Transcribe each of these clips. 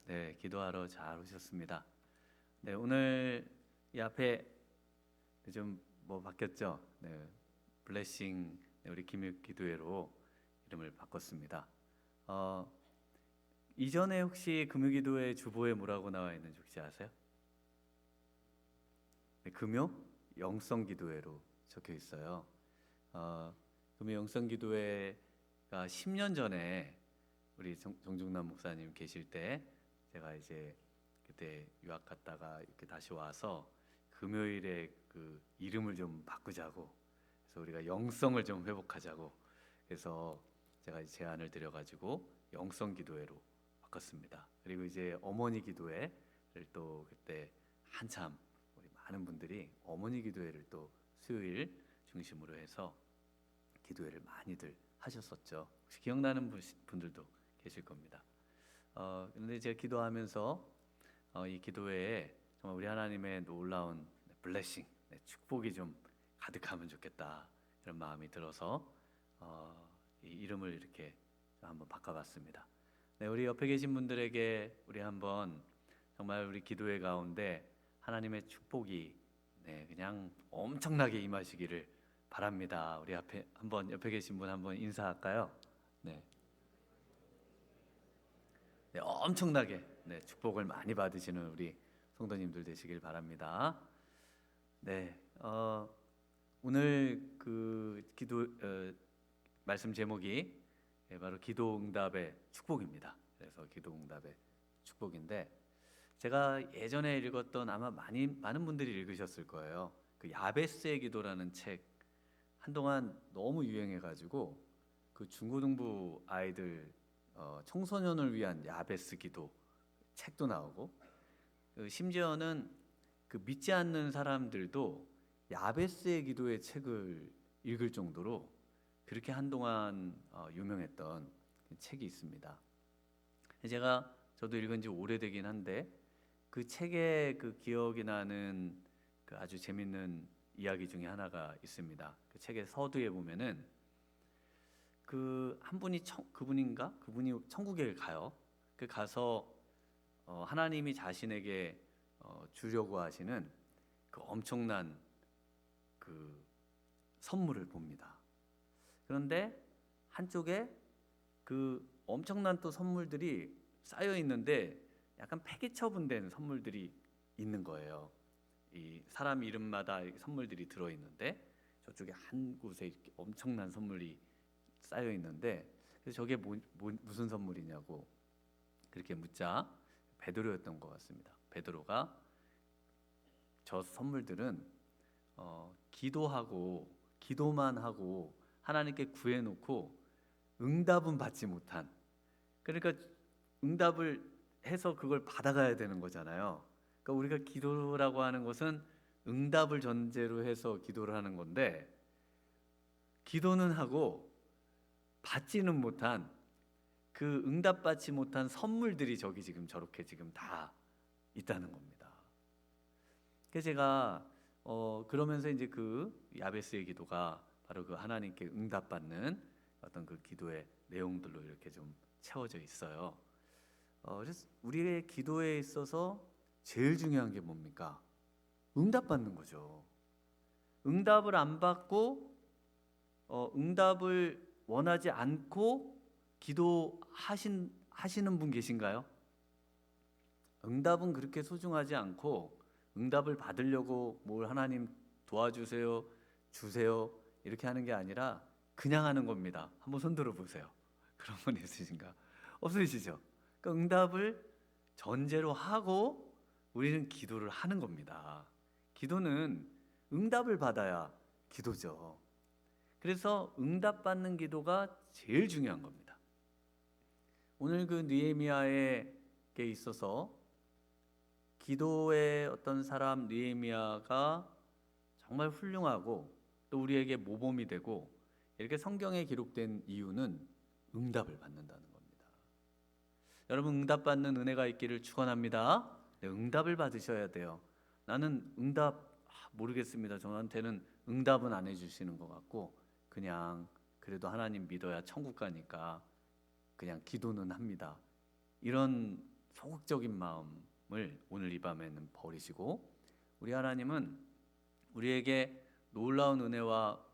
네, 기도하러 잘 오셨습니다. 네, 오늘 이 앞에 좀 뭐 바뀌었죠? 네, 블레싱 우리 김육 기도회로 이름을 바꿨습니다. 어, 이전에 혹시 금요기도회 주보에 뭐라고 나와 있는지 혹시 아세요? 네, 금요 영성기도회로 적혀 있어요. 어, 금요 영성기도회가 10년 전에 우리 정중남 목사님 계실 때 제가 이제 그때 유학 갔다가 이렇게 다시 와서 금요일에 그 이름을 좀 바꾸자고, 그래서 우리가 영성을 좀 회복하자고, 그래서 제가 제안을 드려가지고 영성 기도회로 바꿨습니다. 그리고 이제 어머니 기도회를 또 그때 한참 우리 많은 분들이 어머니 기도회를 또 수요일 중심으로 해서 기도회를 많이들 하셨었죠. 혹시 기억나는 분들도 계실 겁니다. 그런데 제가 기도하면서 이 기도회에 정말 우리 하나님의 놀라운 블레싱, 축복이 좀 가득하면 좋겠다, 이런 마음이 들어서 이 이름을 이렇게 한번 바꿔봤습니다. 네, 우리 옆에 계신 분들에게 우리 한번 정말 우리 기도회 가운데 하나님의 축복이 그냥 엄청나게 임하시기를 바랍니다. 우리 앞에 한번 옆에 계신 분 한번 인사할까요? 네. 네, 엄청나게 축복을 많이 받으시는 우리 성도님들 되시길 바랍니다. 네, 오늘 그 기도 말씀 제목이 바로 기도응답의 축복입니다. 그래서 기도응답의 축복인데, 제가 예전에 읽었던, 아마 많은 분들이 읽으셨을 거예요. 그 야베스의 기도라는 책, 한동안 너무 유행해가지고 그 중고등부 아이들 청소년을 위한 야베스 기도 책도 나오고, 심지어는 그 믿지 않는 사람들도 야베스의 기도의 책을 읽을 정도로 그렇게 한동안 유명했던 책이 있습니다. 저도 읽은 지 오래되긴 한데, 그 책에 그 기억이 나는 그 아주 재밌는 이야기 중에 하나가 있습니다. 그 책의 서두에 보면은 그 한 분이 그분이 천국에 가요. 그 가서 하나님이 자신에게 주려고 하시는 그 엄청난 그 선물을 봅니다. 그런데 한쪽에 그 엄청난 또 선물들이 쌓여 있는데 약간 폐기 처분된 선물들이 있는 거예요. 이 사람 이름마다 선물들이 들어 있는데, 저쪽에 한 곳에 이렇게 엄청난 선물이 쌓여 있는데, 그래서 저게 무슨 선물이냐고 그렇게 묻자 베드로였던 것 같습니다. 베드로가 저 선물들은 기도만 하고 하나님께 구해놓고 응답은 받지 못한, 그러니까 응답을 해서 그걸 받아가야 되는 거잖아요. 그러니까 우리가 기도라고 하는 것은 응답을 전제로 해서 기도를 하는 건데, 기도는 하고 받지는 못한, 그 응답받지 못한 선물들이 저기 지금 저렇게 지금 다 있다는 겁니다. 그래서 제가 그러면서 이제 그 야베스의 기도가 바로 그 하나님께 응답받는 어떤 그 기도의 내용들로 이렇게 좀 채워져 있어요. 그래서 우리의 기도에 있어서 제일 중요한 게 뭡니까? 응답받는 거죠. 응답을 안 받고 응답을 원하지 않고 하시는 분 계신가요? 응답은 그렇게 소중하지 않고 응답을 받으려고 뭘 하나님 도와주세요, 주세요 이렇게 하는 게 아니라 그냥 하는 겁니다. 한번 손 들어 보세요. 그런 분 있으신가? 없으시죠? 그러니까 응답을 전제로 하고 우리는 기도를 하는 겁니다. 기도는 응답을 받아야 기도죠. 그래서 응답받는 기도가 제일 중요한 겁니다. 오늘 그 느헤미야에게 있어서 기도의 어떤 사람 느헤미야가 정말 훌륭하고 또 우리에게 모범이 되고 이렇게 성경에 기록된 이유는 응답을 받는다는 겁니다. 여러분, 응답받는 은혜가 있기를 축원합니다. 응답을 받으셔야 돼요. 나는 응답 모르겠습니다. 저한테는 응답은 안 해주시는 것 같고 그냥 그래도 하나님 믿어야 천국 가니까 그냥 기도는 합니다. 이런 소극적인 마음을 오늘 이 밤에는 버리시고, 우리 하나님은 우리에게 놀라운 은혜와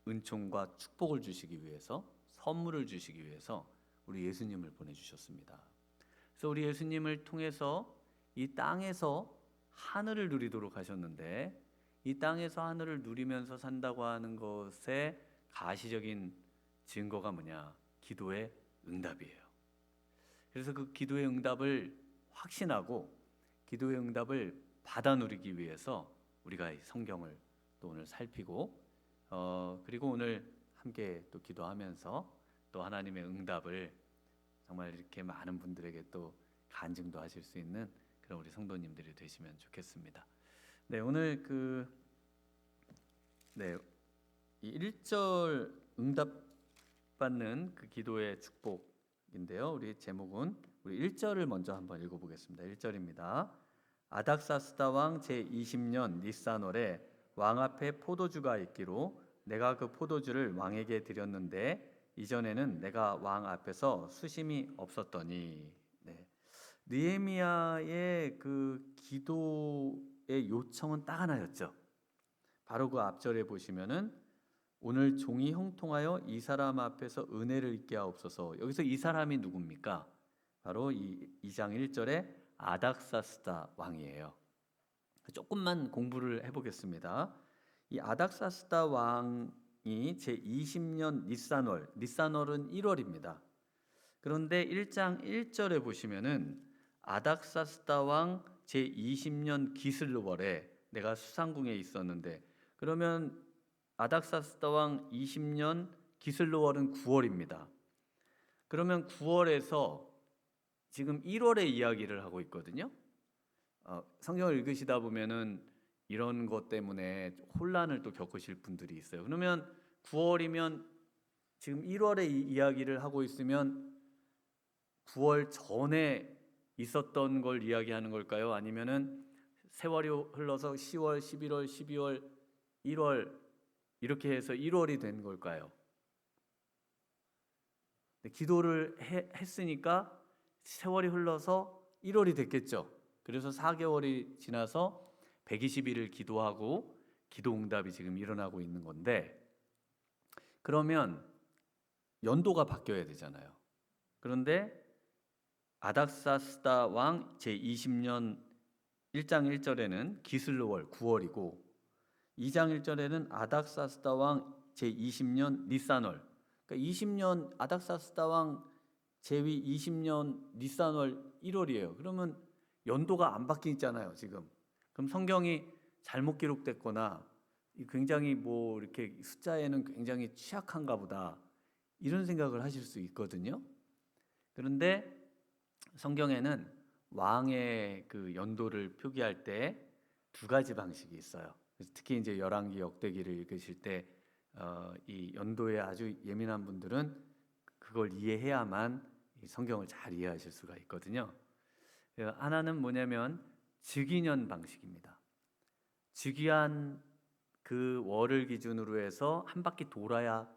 은총과 축복을 주시기 위해서, 선물을 주시기 위해서 우리 예수님을 보내주셨습니다. 그래서 우리 예수님을 통해서 이 땅에서 하늘을 누리도록 하셨는데, 이 땅에서 하늘을 누리면서 산다고 하는 것의 가시적인 증거가 뭐냐? 기도의 응답이에요. 그래서 그 기도의 응답을 확신하고 기도의 응답을 받아 누리기 위해서 우리가 이 성경을 또 오늘 살피고, 그리고 오늘 함께 또 기도하면서 또 하나님의 응답을 정말 이렇게 많은 분들에게 또 간증도 하실 수 있는 그런 우리 성도님들이 되시면 좋겠습니다. 네, 오늘 이 1절 응답 받는 그 기도의 축복인데요. 우리 제목은 우리 1절을 먼저 한번 읽어 보겠습니다. 1절입니다. 아닥사스다 왕 제20년 니산월에 왕 앞에 포도주가 있기로 내가 그 포도주를 왕에게 드렸는데 이전에는 내가 왕 앞에서 수심이 없었더니. 네. 느헤미야의 그 기도의 요청은 딱 하나였죠. 바로 그 앞절에 보시면은 오늘 종이 형통하여 이 사람 앞에서 은혜를 입게 하옵소서. 여기서 이 사람이 누굽니까? 바로 이 2장 1절에 아닥사스다 왕이에요. 조금만 공부를 해보겠습니다. 이 아닥사스다 왕이 제20년 니산월은 1월입니다. 그런데 1장 1절에 보시면은 아닥사스다 왕 제20년 기슬월에 내가 수상궁에 있었는데, 그러면 아닥사스다 왕 20년 기슬월은 9월입니다. 그러면 9월에서 지금 1월의 이야기를 하고 있거든요. 성경을 읽으시다 보면은 이런 것 때문에 혼란을 또 겪으실 분들이 있어요. 그러면 9월이면 지금 1월의 이야기를 하고 있으면 9월 전에 있었던 걸 이야기하는 걸까요? 아니면은 세월이 흘러서 10월, 11월, 12월, 1월 이렇게 해서 1월이 된 걸까요? 기도를 했으니까 세월이 흘러서 1월이 됐겠죠. 그래서 4개월이 지나서 120일을 기도하고 기도 응답이 지금 일어나고 있는 건데, 그러면 연도가 바뀌어야 되잖아요. 그런데 아닥사스다 왕 제20년 1장 1절에는 기슬월 9월이고 2장 1절에는 아닥사스다 왕 제20년 니산월, 그러니까 20년 아닥사스다 왕 제위 20년 니산월 1월이에요. 그러면 연도가 안 바뀌잖아요, 지금. 그럼 성경이 잘못 기록됐거나 굉장히 뭐 이렇게 숫자에는 굉장히 취약한가 보다, 이런 생각을 하실 수 있거든요. 그런데 성경에는 왕의 그 연도를 표기할 때 두 가지 방식이 있어요. 그래서 특히 이제 열왕기 역대기를 읽으실 때 이 연도에 아주 예민한 분들은 그걸 이해해야만 이 성경을 잘 이해하실 수가 있거든요. 하나는 뭐냐면 즉위년 방식입니다. 즉위한 그 월을 기준으로 해서 한 바퀴 돌아야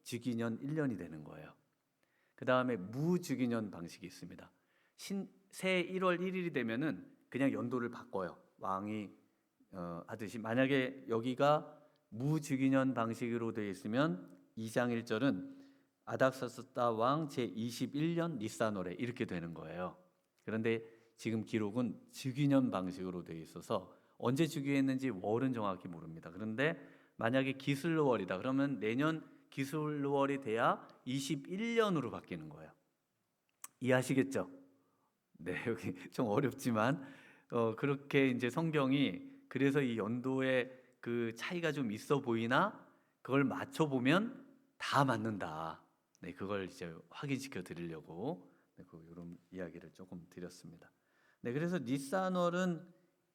즉위년 1년이 되는 거예요. 그 다음에 무즉위년 방식이 있습니다. 새 1월 1일이 되면은 그냥 연도를 바꿔요. 왕이 하듯이. 만약에 여기가 무즉위년 방식으로 되어 있으면 2장 1절은 아닥사스다 왕 제21년 니산월에 이렇게 되는 거예요. 그런데 지금 기록은 즉위년 방식으로 되어 있어서 언제 즉위했는지 월은 정확히 모릅니다. 그런데 만약에 기슬월이다 그러면 내년 기슬월이 돼야 21년으로 바뀌는 거예요. 이해하시겠죠? 네, 여기 좀 어렵지만 그렇게 이제 성경이, 그래서 이 연도에 그 차이가 좀 있어 보이나 그걸 맞춰 보면 다 맞는다. 네, 그걸 이제 확인시켜 드리려고 이런 이야기를 조금 드렸습니다. 네, 그래서 니산월은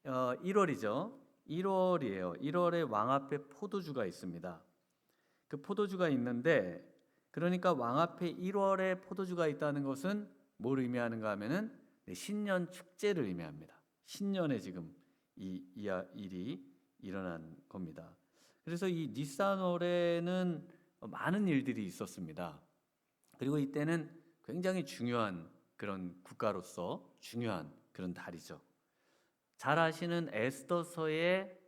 1월이죠. 1월이에요. 1월에 왕 앞에 포도주가 있습니다. 그 포도주가 있는데, 그러니까 왕 앞에 1월에 포도주가 있다는 것은 뭘 의미하는가 하면은 신년 축제를 의미합니다. 신년에 지금 이 일이 일어난 겁니다. 그래서 이 니산월에는 많은 일들이 있었습니다. 그리고 이때는 굉장히 중요한 그런 국가로서 중요한 그런 달이죠. 잘 아시는 에스더서의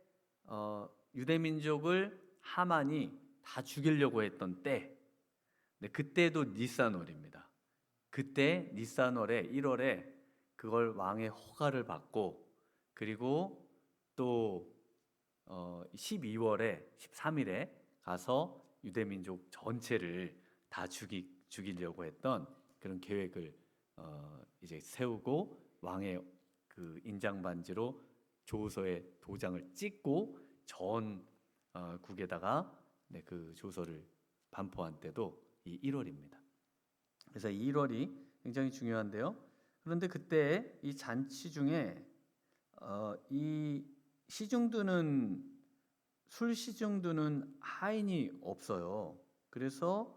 유대 민족을 하만이 다 죽이려고 했던 때, 네, 그때도 니산월입니다. 그때 니산월에 1월에 그걸 왕의 허가를 받고, 그리고 또 12월에 13일에 가서 유대 민족 전체를 다 죽이려고 했던 그런 계획을 이제 세우고, 왕의 그 인장 반지로 조서에 도장을 찍고 전국에다가 네, 그 조서를 반포한 때도 이 1월입니다. 그래서 이 1월이 굉장히 중요한데요. 그런데 그때 이 잔치 중에 이 시중두는 술 시중두는 하인이 없어요. 그래서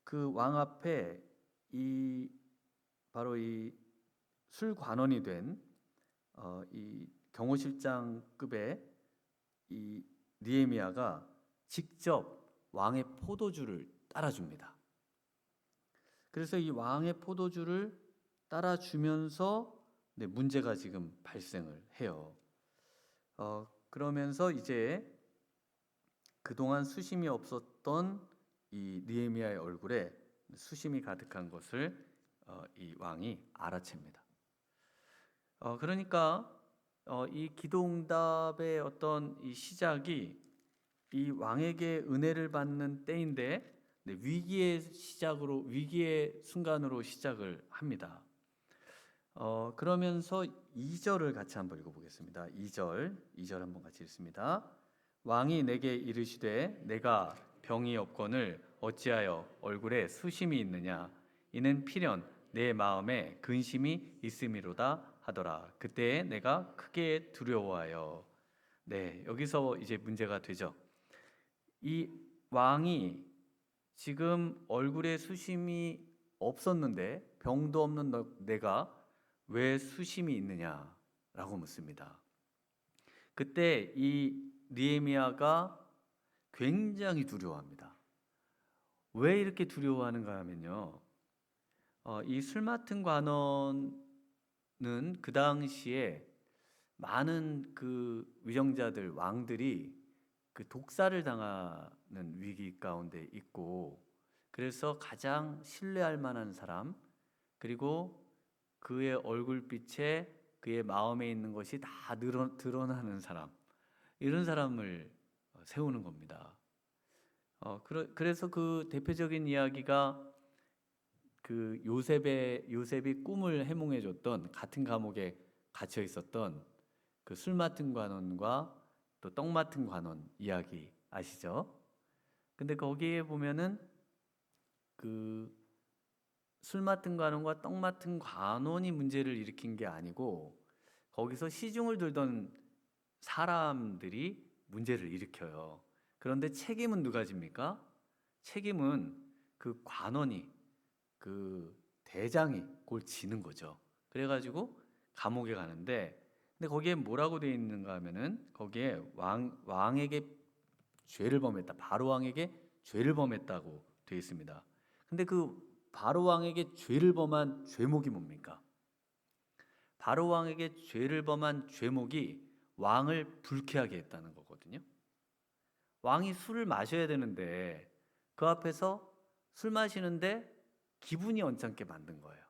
그 왕 앞에 이 바로 이 술관원이 된 이 경호실장급의 이 느헤미야가 직접 왕의 포도주를 따라줍니다. 그래서 이 왕의 포도주를 따라주면서 네, 문제가 지금 발생을 해요. 그러면서 이제 그동안 수심이 없었던 이 느헤미야의 얼굴에 수심이 가득한 것을 이 왕이 알아챕니다. 그러니까 이 기도응답의 어떤 이 시작이 이 왕에게 은혜를 받는 때인데, 네, 위기의 순간으로 시작을 합니다. 그러면서 2절을 같이 한번 읽어보겠습니다. 2절 한번 같이 읽습니다. 왕이 내게 이르시되 내가 병이 없거늘 어찌하여 얼굴에 수심이 있느냐, 이는 필연 내 마음에 근심이 있음이로다 하더라. 그때 내가 크게 두려워하여. 네, 여기서 이제 문제가 되죠. 이 왕이 지금 얼굴에 수심이 없었는데, 병도 없는 내가 왜 수심이 있느냐라고 묻습니다. 그때 이 느헤미야가 굉장히 두려워합니다. 왜 이렇게 두려워하는가 하면요, 이 술 맡은 관원은 그 당시에 많은 그 위정자들, 왕들이 그 독사를 당하는 위기 가운데 있고, 그래서 가장 신뢰할 만한 사람, 그리고 그의 얼굴빛에 그의 마음에 있는 것이 다 드러나는 사람, 이런 사람을 세우는 겁니다. 그래서 그 대표적인 이야기가 그 요셉이 꿈을 해몽해 줬던, 같은 감옥에 갇혀 있었던 그 술 맡은 관원과 또 떡 맡은 관원 이야기 아시죠? 근데 거기에 보면은 그 술 맡은 관원과 떡 맡은 관원이 문제를 일으킨 게 아니고, 거기서 시중을 들던 사람들이 문제를 일으켜요. 그런데 책임은 누가 집니까? 책임은 그 관원이, 그 대장이 그걸 지는 거죠. 그래가지고 감옥에 가는데, 근데 거기에 뭐라고 되어 있는가 하면은 거기에 왕에게 죄를 범했다, 바로 왕에게 죄를 범했다고 되어 있습니다. 근데 그 바로 왕에게 죄를 범한 죄목이 뭡니까? 바로 왕에게 죄를 범한 죄목이 왕을 불쾌하게 했다는 거거든요. 왕이 술을 마셔야 되는데 그 앞에서 술 마시는데 기분이 언짢게 만든 거예요.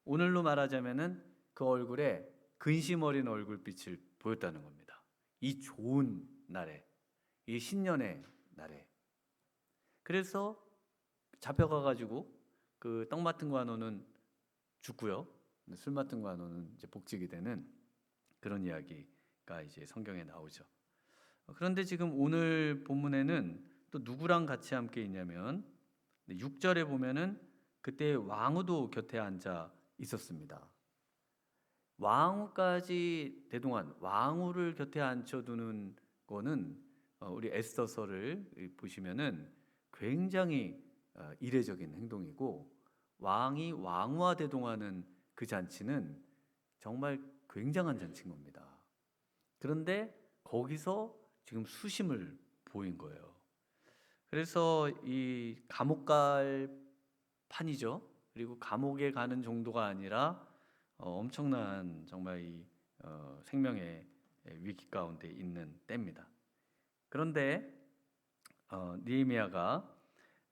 오늘로 말하자면은 그 얼굴에 근심 어린 얼굴빛을 보였다는 겁니다. 이 좋은 날에, 이 신년의 날에. 그래서 잡혀가가지고 그 떡 맡은 관원은 죽고요, 술 맡은 관원은 이제 복직이 되는 그런 이야기가 이제 성경에 나오죠. 그런데 지금 오늘 본문에는 또 누구랑 같이 함께 있냐면 6절에 보면은 그때 왕후도 곁에 앉아 있었습니다. 왕후까지 대동한 왕후를 곁에 앉혀두는 거는 우리 에스더서를 보시면은 굉장히 이례적인 행동이고, 왕이 왕후와 대동하는 그 잔치는 정말 굉장한 잔치인 겁니다. 그런데 거기서 지금 수심을 보인 거예요. 그래서 이 감옥 갈 판이죠. 그리고 감옥에 가는 정도가 아니라 엄청난 정말 이 생명의 위기 가운데 있는 때입니다. 그런데 느헤미야가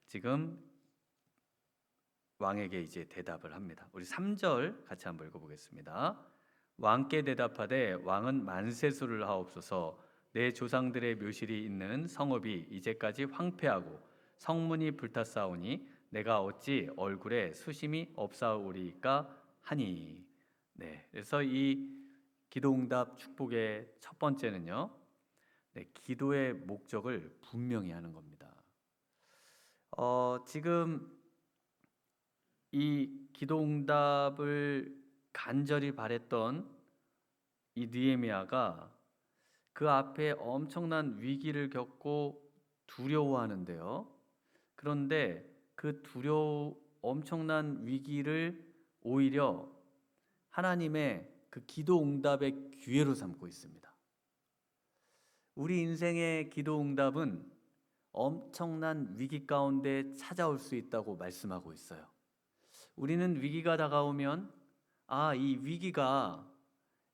지금 왕에게 이제 대답을 합니다. 우리 3절 같이 한번 읽어보겠습니다. 왕께 대답하되 왕은 만세수를 하옵소서. 내 조상들의 묘실이 있는 성읍이 이제까지 황폐하고 성문이 불탔사오니 내가 어찌 얼굴에 수심이 없사오리까 하니. 네, 그래서 이 기도응답 축복의 첫 번째는요, 네, 기도의 목적을 분명히 하는 겁니다. 지금 이 기도응답을 간절히 바랬던 이 느헤미야가 그 앞에 엄청난 위기를 겪고 두려워하는데요. 그런데 그 엄청난 위기를 오히려 하나님의 그 기도응답의 기회로 삼고 있습니다. 우리 인생의 기도응답은 엄청난 위기 가운데 찾아올 수 있다고 말씀하고 있어요. 우리는 위기가 다가오면 이 위기가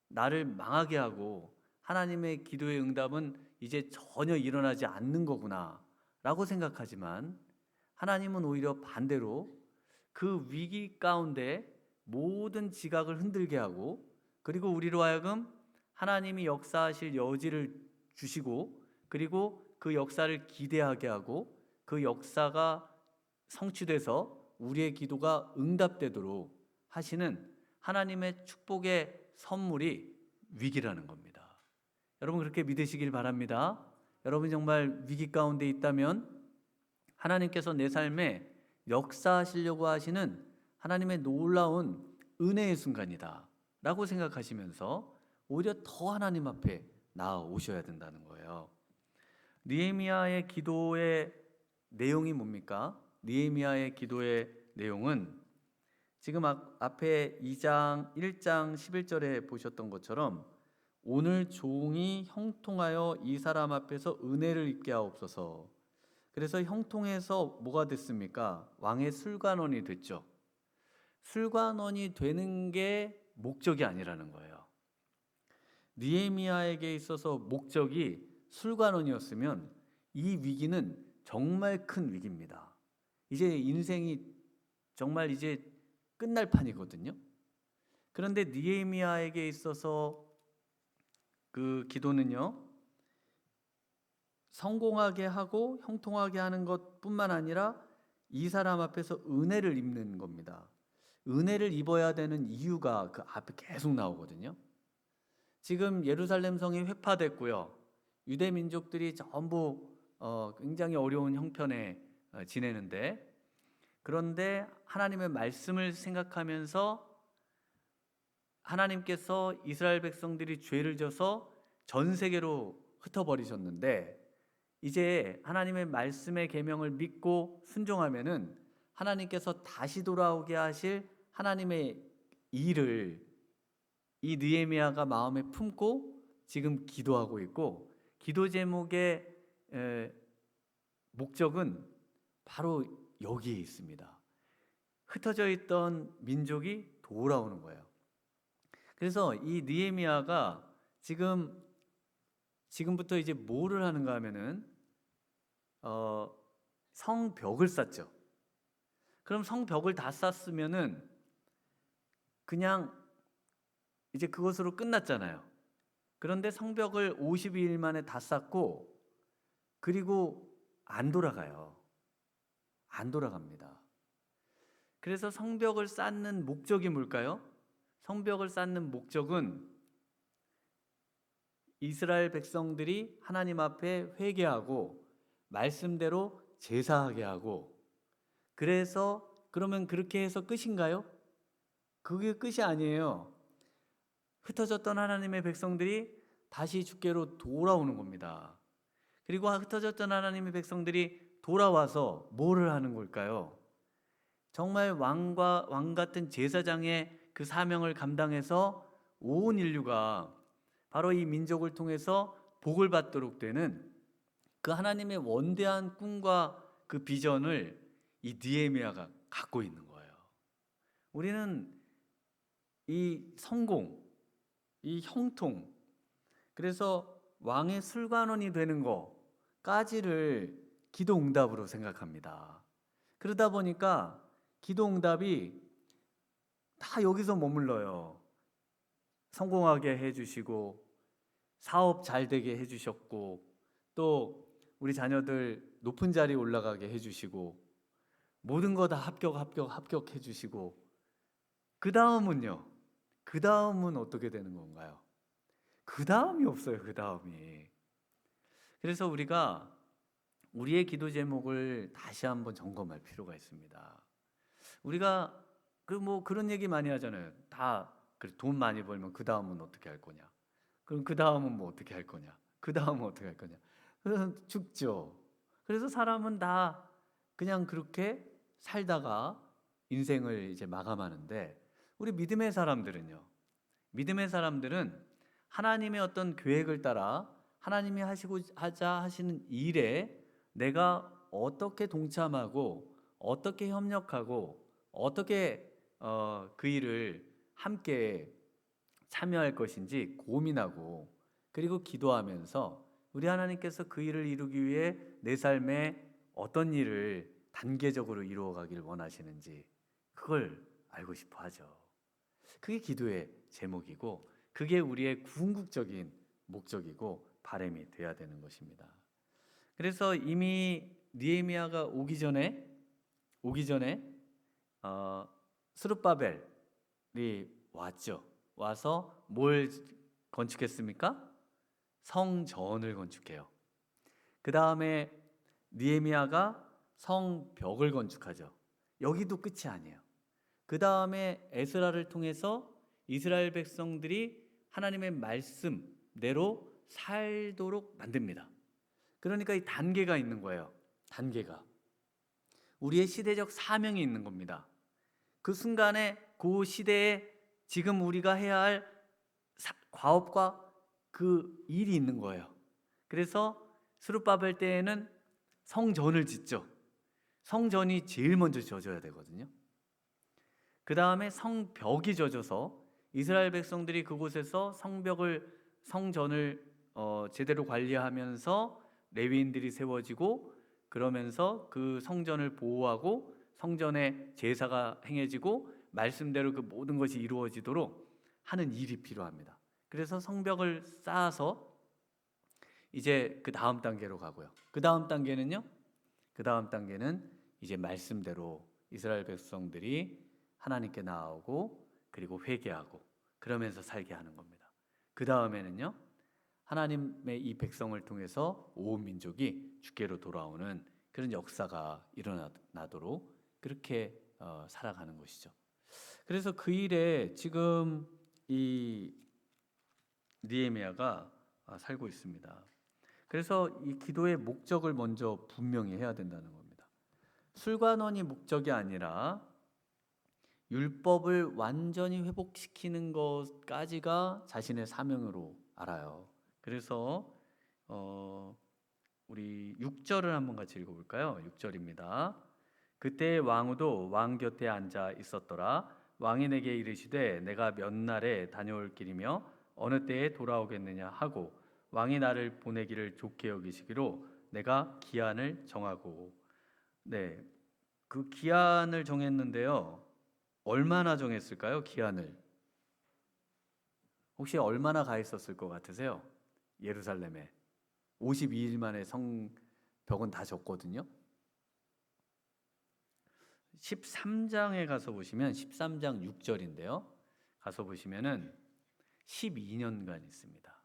나를 망하게 하고 하나님의 기도의 응답은 이제 전혀 일어나지 않는 거구나 라고 생각하지만, 하나님은 오히려 반대로 그 위기 가운데 모든 지각을 흔들게 하고, 그리고 우리로 하여금 하나님이 역사하실 여지를 주시고, 그리고 그 역사를 기대하게 하고, 그 역사가 성취돼서 우리의 기도가 응답되도록 하시는 하나님의 축복의 선물이 위기라는 겁니다. 여러분 그렇게 믿으시길 바랍니다. 여러분 정말 위기 가운데 있다면 하나님께서 내 삶에 역사하시려고 하시는 하나님의 놀라운 은혜의 순간이다 라고 생각하시면서 오히려 더 하나님 앞에 나아오셔야 된다는 거예요. 느헤미야의 기도의 내용이 뭡니까? 느헤미야의 기도의 내용은 지금 앞에 2장 1장 11절에 보셨던 것처럼 오늘 종이 형통하여 이 사람 앞에서 은혜를 입게 하옵소서. 그래서 형통해서 뭐가 됐습니까? 왕의 술관원이 됐죠. 술관원이 되는 게 목적이 아니라는 거예요. 느헤미야에게 있어서 목적이 술관원이었으면 이 위기는 정말 큰 위기입니다. 이제 인생이 정말 이제 끝날 판이거든요. 그런데 느헤미야에게 있어서 그 기도는요, 성공하게 하고 형통하게 하는 것뿐만 아니라 이 사람 앞에서 은혜를 입는 겁니다. 은혜를 입어야 되는 이유가 그 앞에 계속 나오거든요. 지금 예루살렘 성이 회파됐고요. 유대 민족들이 전부 굉장히 어려운 형편에 지내는데, 그런데 하나님의 말씀을 생각하면서 하나님께서 이스라엘 백성들이 죄를 져서 전 세계로 흩어버리셨는데, 이제 하나님의 말씀의 계명을 믿고 순종하면은 하나님께서 다시 돌아오게 하실 하나님의 일을 이 느헤미야가 마음에 품고 지금 기도하고 있고, 기도 제목의 목적은 바로 여기에 있습니다. 흩어져 있던 민족이 돌아오는 거예요. 그래서 이 느헤미야가 지금부터 이제 뭐를 하는가 하면은 성벽을 쌓죠. 그럼 성벽을 다 쌓으면은 그냥 이제 그것으로 끝났잖아요. 그런데 성벽을 52일 만에 다 쌓고, 그리고 안 돌아가요. 안 돌아갑니다. 그래서 성벽을 쌓는 목적이 뭘까요? 성벽을 쌓는 목적은 이스라엘 백성들이 하나님 앞에 회개하고 말씀대로 제사하게 하고, 그래서 그러면 그렇게 해서 끝인가요? 그게 끝이 아니에요. 흩어졌던 하나님의 백성들이 다시 주께로 돌아오는 겁니다. 그리고 흩어졌던 하나님의 백성들이 돌아와서 뭐를 하는 걸까요? 정말 왕 같은 제사장의 그 사명을 감당해서 온 인류가 바로 이 민족을 통해서 복을 받도록 되는 그 하나님의 원대한 꿈과 그 비전을 이 느헤미야가 갖고 있는 거예요. 우리는 이 성공, 이 형통, 그래서 왕의 술관원이 되는 거까지를 기도응답으로 생각합니다. 그러다 보니까 기도응답이 다 여기서 머물러요. 성공하게 해주시고, 사업 잘 되게 해주셨고, 또 우리 자녀들 높은 자리에 올라가게 해주시고, 모든 거 다 합격 해주시고, 그 다음은요? 그 다음은 어떻게 되는 건가요? 그 다음이 없어요, 그 다음이. 그래서 우리가 우리의 기도 제목을 다시 한번 점검할 필요가 있습니다. 우리가 그런 얘기 많이 하잖아요. 다 돈 많이 벌면 그 다음은 어떻게 할 거냐? 그럼 그 다음은 뭐 어떻게 할 거냐? 그 다음은 어떻게 할 거냐? 그래서 죽죠. 그래서 사람은 다 그냥 그렇게 살다가 인생을 이제 마감하는데, 우리 믿음의 사람들은요. 믿음의 사람들은 하나님의 어떤 계획을 따라 하나님이 하자 하시는 일에 내가 어떻게 동참하고 어떻게 협력하고 어떻게 그 일을 함께 참여할 것인지 고민하고, 그리고 기도하면서 우리 하나님께서 그 일을 이루기 위해 내 삶에 어떤 일을 단계적으로 이루어가길 원하시는지 그걸 알고 싶어 하죠. 그게 기도의 제목이고, 그게 우리의 궁극적인 목적이고 바람이 돼야 되는 것입니다. 그래서 이미 느헤미야가 오기 전에 스룹바벨이 왔죠. 와서 뭘 건축했습니까? 성전을 건축해요. 그 다음에 느헤미야가 성벽을 건축하죠. 여기도 끝이 아니에요. 그 다음에 에스라를 통해서 이스라엘 백성들이 하나님의 말씀대로 살도록 만듭니다. 그러니까 이 단계가 있는 거예요. 단계가. 우리의 시대적 사명이 있는 겁니다. 그 순간에 그 시대에 지금 우리가 해야 할 과업과 그 일이 있는 거예요. 그래서 스룹바벨 때에는 성전을 짓죠. 성전이 제일 먼저 지어져야 되거든요. 그 다음에 성벽이 져져서 이스라엘 백성들이 그곳에서 성전을 제대로 관리하면서 레위인들이 세워지고, 그러면서 그 성전을 보호하고 성전의 제사가 행해지고 말씀대로 그 모든 것이 이루어지도록 하는 일이 필요합니다. 그래서 성벽을 쌓아서 이제 그 다음 단계로 가고요. 그 다음 단계는요? 그 다음 단계는 이제 말씀대로 이스라엘 백성들이 하나님께 나아오고, 그리고 회개하고 그러면서 살게 하는 겁니다. 그 다음에는요, 하나님의 이 백성을 통해서 온 민족이 주께로 돌아오는 그런 역사가 일어나도록 그렇게 살아가는 것이죠. 그래서 그 일에 지금 이 느헤미야가 살고 있습니다. 그래서 이 기도의 목적을 먼저 분명히 해야 된다는 겁니다. 술관원이 목적이 아니라 율법을 완전히 회복시키는 것까지가 자신의 사명으로 알아요. 그래서 우리 6절을 한번 같이 읽어볼까요? 6절입니다. 그때 왕후도 왕 곁에 앉아 있었더라. 왕이 내게 이르시되 내가 몇 날에 다녀올 길이며 어느 때에 돌아오겠느냐 하고, 왕이 나를 보내기를 좋게 여기시기로 내가 기한을 정하고. 네, 그 기한을 정했는데요. 얼마나 정했을까요? 기한을. 혹시 얼마나 가 있었을 것 같으세요? 예루살렘에 52일 만에 성벽은 다 졌거든요. 13장에 가서 보시면 13장 6절인데요. 가서 보시면은 12년간 있습니다.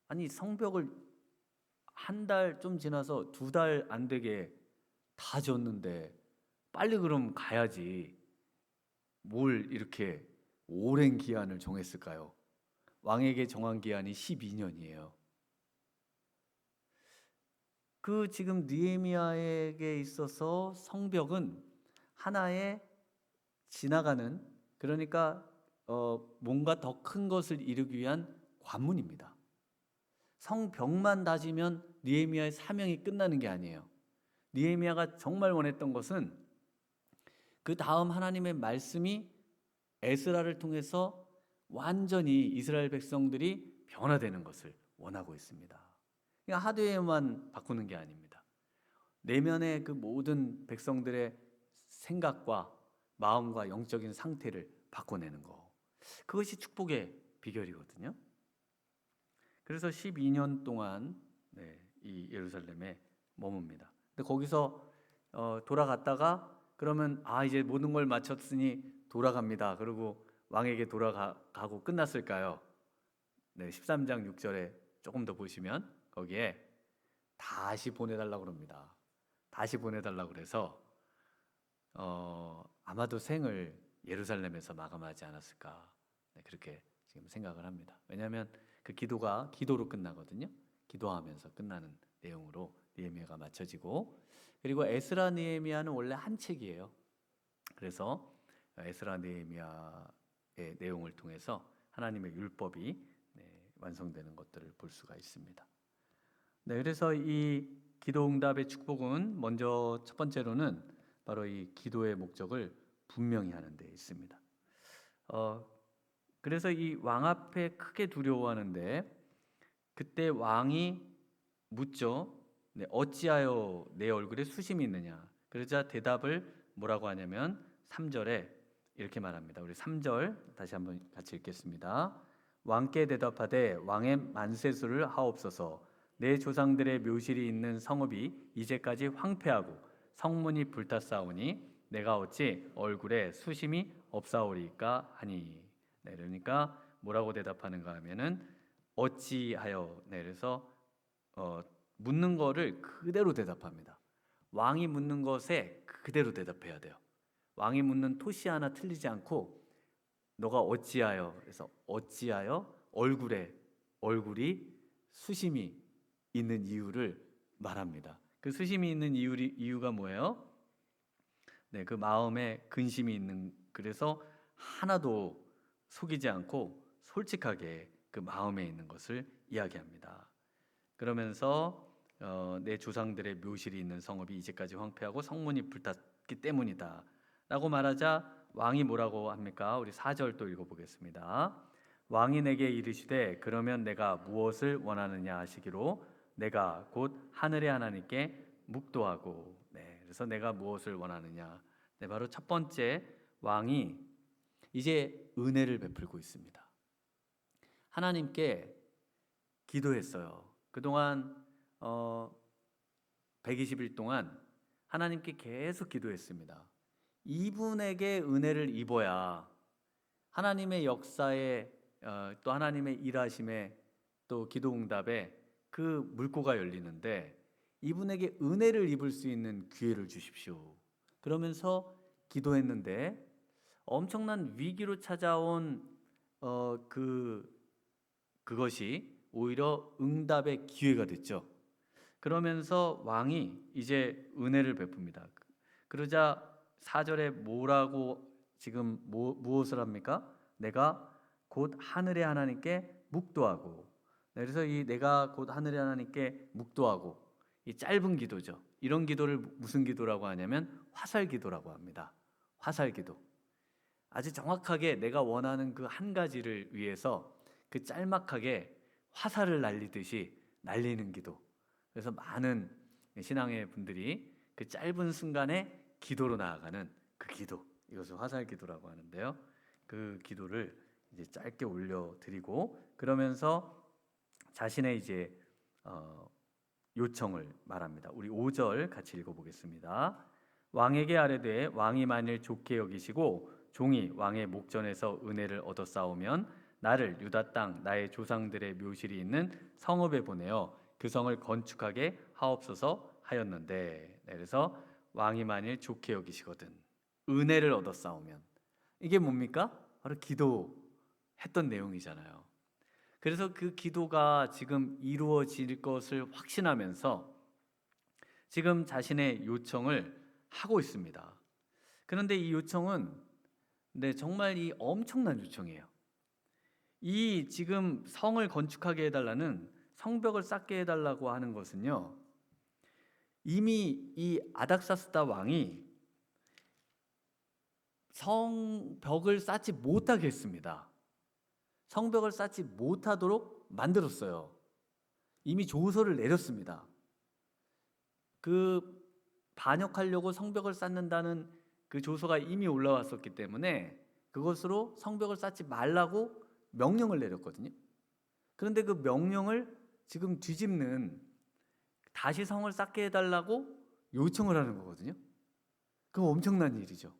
아니, 성벽을 한 달 좀 지나서 2달 안 되게 다 졌는데 빨리 그럼 가야지. 뭘 이렇게 오랜 기한을 정했을까요? 왕에게 정한 기한이 12년이에요. 그 지금 느헤미야에게 있어서 성벽은 하나의 지나가는, 그러니까 뭔가 더 큰 것을 이루기 위한 관문입니다. 성벽만 다지면 느헤미야의 사명이 끝나는 게 아니에요. 느헤미야가 정말 원했던 것은 그 다음 하나님의 말씀이 에스라를 통해서 완전히 이스라엘 백성들이 변화되는 것을 원하고 있습니다. 그냥 하드웨어만 바꾸는 게 아닙니다. 내면의 그 모든 백성들의 생각과 마음과 영적인 상태를 바꿔내는 거. 그것이 축복의 비결이거든요. 그래서 12년 동안 이 예루살렘에 머뭅니다. 근데 거기서 돌아갔다가 그러면 이제 모든 걸 마쳤으니 돌아갑니다. 그리고 왕에게 돌아가고 끝났을까요? 13장 6절에 조금 더 보시면 거기에 다시 보내달라고 그럽니다. 다시 보내달라고 그래서 아마도 생을 예루살렘에서 마감하지 않았을까 그렇게 지금 생각을 합니다. 왜냐하면 그 기도가 기도로 끝나거든요. 기도하면서 끝나는 내용으로 느헤미야가 맞춰지고, 그리고 에스라 느헤미야는 원래 한 책이에요. 그래서 에스라 느헤미야의 내용을 통해서 하나님의 율법이 완성되는 것들을 볼 수가 있습니다. 그래서 이 기도 응답의 축복은 먼저 첫 번째로는 바로 이 기도의 목적을 분명히 하는 데 있습니다. 그래서 이 왕 앞에 크게 두려워하는데 그때 왕이 묻죠. 어찌하여 내 얼굴에 수심이 있느냐. 그러자 대답을 뭐라고 하냐면 3절에 이렇게 말합니다. 우리 3절 다시 한번 같이 읽겠습니다. 왕께 대답하되 왕의 만세수를 하옵소서. 내 조상들의 묘실이 있는 성읍이 이제까지 황폐하고 성문이 불탔사오니 내가 어찌 얼굴에 수심이 없사오리까 하니. 그러니까 뭐라고 대답하는가 하면은 어찌하여. 그래서 묻는 거를 그대로 대답합니다. 왕이 묻는 것에 그대로 대답해야 돼요. 왕이 묻는 토시 하나 틀리지 않고 너가 어찌하여, 그래서 어찌하여 얼굴이 수심이 있는 이유를 말합니다. 그 수심이 있는 이유가 뭐예요? 그 마음에 근심이 있는, 그래서 하나도 속이지 않고 솔직하게 그 마음에 있는 것을 이야기합니다. 그러면서 내 조상들의 묘실이 있는 성읍이 이제까지 황폐하고 성문이 불탔기 때문이다 라고 말하자 왕이 뭐라고 합니까? 우리 4절 또 읽어보겠습니다. 왕이 내게 이르시되 그러면 내가 무엇을 원하느냐 하시기로 내가 곧 하늘의 하나님께 묵도하고. 그래서 내가 무엇을 원하느냐. 바로 첫 번째, 왕이 이제 은혜를 베풀고 있습니다. 하나님께 기도했어요. 그동안 120일 동안 하나님께 계속 기도했습니다. 이분에게 은혜를 입어야 하나님의 역사에 또 하나님의 일하심에 또 기도 응답에 그 물꼬가 열리는데 이분에게 은혜를 입을 수 있는 기회를 주십시오. 그러면서 기도했는데 엄청난 위기로 찾아온 그것이 오히려 응답의 기회가 됐죠. 그러면서 왕이 이제 은혜를 베풉니다. 그러자 4절에 뭐라고 지금 무엇을 합니까? 내가 곧 하늘의 하나님께 묵도하고. 그래서 이 내가 곧 하늘의 하나님께 묵도하고, 이 짧은 기도죠. 이런 기도를 무슨 기도라고 하냐면 화살 기도라고 합니다. 화살 기도. 아주 정확하게 내가 원하는 그 한 가지를 위해서 그 짤막하게 화살을 날리듯이 날리는 기도. 그래서 많은 신앙의 분들이 그 짧은 순간에 기도로 나아가는 그 기도, 이것을 화살 기도라고 하는데요. 그 기도를 이제 짧게 올려드리고 그러면서 자신의 이제 요청을 말합니다. 우리 5절 같이 읽어보겠습니다. 왕에게 아뢰되 왕이 만일 좋게 여기시고 종이 왕의 목전에서 은혜를 얻어 싸우면 나를 유다 땅 나의 조상들의 묘실이 있는 성읍에 보내어 그 성을 건축하게 하옵소서 하였는데. 그래서 왕이 만일 좋게 여기시거든, 은혜를 얻어 싸우면, 이게 뭡니까? 바로 기도했던 내용이잖아요. 그래서 그 기도가 지금 이루어질 것을 확신하면서 지금 자신의 요청을 하고 있습니다. 그런데 이 요청은 정말 이 엄청난 요청이에요. 이 지금 성을 건축하게 해달라는, 성벽을 쌓게 해달라고 하는 것은요, 이미 이 아닥사스다 왕이 성벽을 쌓지 못하게 했습니다. 성벽을 쌓지 못하도록 만들었어요. 이미 조서를 내렸습니다. 그 반역하려고 성벽을 쌓는다는 그 조서가 이미 올라왔었기 때문에 그것으로 성벽을 쌓지 말라고 명령을 내렸거든요. 그런데 그 명령을 지금 뒤집는, 다시 성을 쌓게 해달라고 요청을 하는 거거든요. 그거 엄청난 일이죠.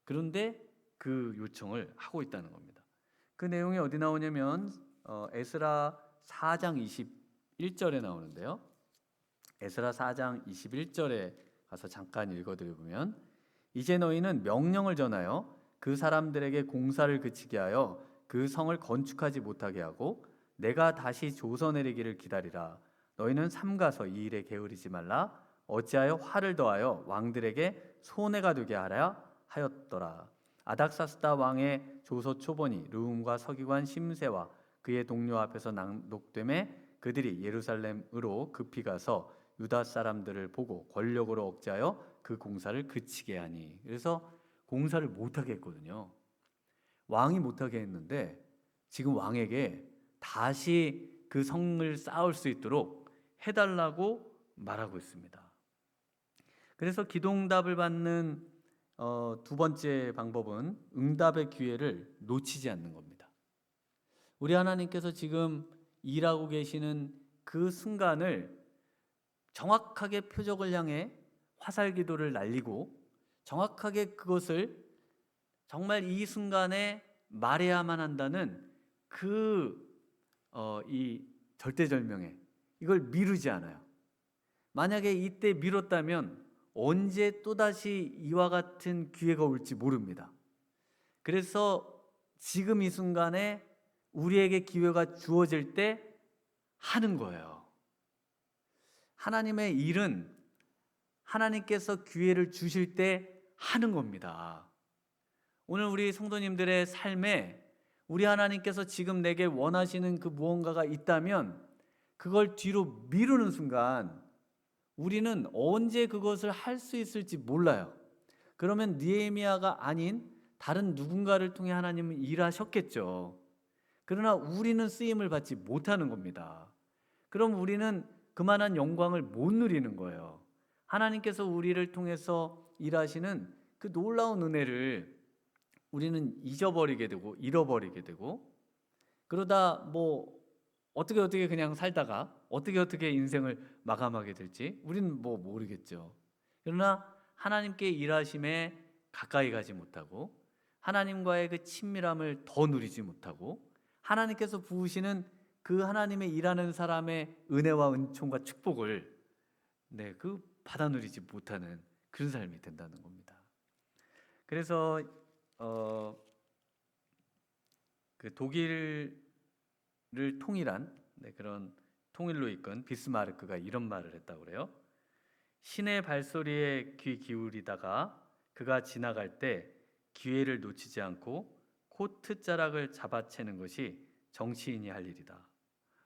그런데 그 요청을 하고 있다는 겁니다. 그 내용이 어디 나오냐면 에스라 4장 21절에 나오는데요. 에스라 4장 21절에 가서 잠깐 읽어드려보면, 이제 너희는 명령을 전하여 그 사람들에게 공사를 그치게 하여 그 성을 건축하지 못하게 하고 내가 다시 조서 내리기를 기다리라. 너희는 삼가서 이 일에 게으르지 말라. 어찌하여 화를 더하여 왕들에게 손해가 되게 하라 하였더라. 아닥사스다 왕의 조서 초본이 르훔과 서기관 심세와 그의 동료 앞에서 낭독되매 그들이 예루살렘으로 급히 가서 유다 사람들을 보고 권력으로 억제하여 그 공사를 그치게 하니. 그래서 공사를 못하게 했거든요. 왕이 못하게 했는데 지금 왕에게 다시 그 성을 쌓을 수 있도록 해달라고 말하고 있습니다. 그래서 기도응답을 받는 두 번째 방법은 응답의 기회를 놓치지 않는 겁니다. 우리 하나님께서 지금 일하고 계시는 그 순간을 정확하게 표적을 향해 화살 기도를 날리고 정확하게 그것을 정말 이 순간에 말해야만 한다는 이 절대절명에 이걸 미루지 않아요. 만약에 이때 미뤘다면 언제 또다시 이와 같은 기회가 올지 모릅니다. 그래서 지금 이 순간에 우리에게 기회가 주어질 때 하는 거예요. 하나님의 일은 하나님께서 기회를 주실 때 하는 겁니다. 오늘 우리 성도님들의 삶에 우리 하나님께서 지금 내게 원하시는 그 무언가가 있다면 그걸 뒤로 미루는 순간 우리는 언제 그것을 할 수 있을지 몰라요. 그러면 느헤미야가 아닌 다른 누군가를 통해 하나님은 일하셨겠죠. 그러나 우리는 쓰임을 받지 못하는 겁니다. 그럼 우리는 그만한 영광을 못 누리는 거예요. 하나님께서 우리를 통해서 일하시는 그 놀라운 은혜를 우리는 잊어버리게 되고 잃어버리게 되고, 그러다 어떻게 그냥 살다가 어떻게 인생을 마감하게 될지 우리는 모르겠죠. 그러나 하나님께 일하심에 가까이 가지 못하고 하나님과의 그 친밀함을 더 누리지 못하고 하나님께서 부으시는 그 하나님의 일하는 사람의 은혜와 은총과 축복을 받아 누리지 못하는 그런 삶이 된다는 겁니다. 그래서 그 독일을 통일한 그런 통일로 이끈 비스마르크가 이런 말을 했다고 그래요. 신의 발소리에 귀 기울이다가 그가 지나갈 때 기회를 놓치지 않고 코트 자락을 잡아채는 것이 정치인이 할 일이다.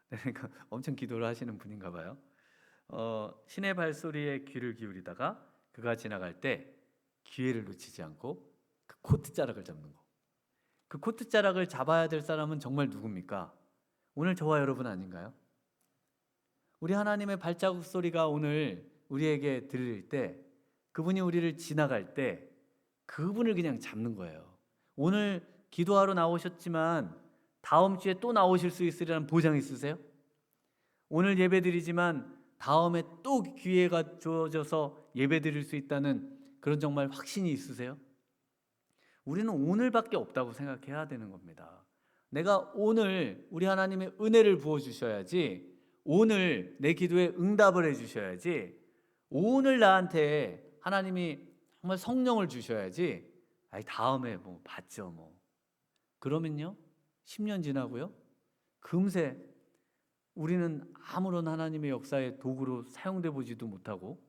그러니까 엄청 기도를 하시는 분인가 봐요. 신의 발소리에 귀를 기울이다가 그가 지나갈 때 기회를 놓치지 않고 그 코트 자락을 잡는 거. 그 코트 자락을 잡아야 될 사람은 정말 누굽니까? 오늘 저와 여러분 아닌가요? 우리 하나님의 발자국 소리가 오늘 우리에게 들릴 때, 그분이 우리를 지나갈 때 그분을 그냥 잡는 거예요. 오늘 기도하러 나오셨지만 다음 주에 또 나오실 수 있으리라는 보장 있으세요? 오늘 예배드리지만 다음에 또 기회가 주어져서 예배드릴 수 있다는 그런 정말 확신이 있으세요? 우리는 오늘밖에 없다고 생각해야 되는 겁니다. 내가 오늘 우리 하나님의 은혜를 부어주셔야지, 오늘 내 기도에 응답을 해주셔야지, 오늘 나한테 하나님이 정말 성령을 주셔야지, 다음에 받죠 그러면요 10년 지나고요 금세 우리는 아무런 하나님의 역사의 도구로 사용돼 보지도 못하고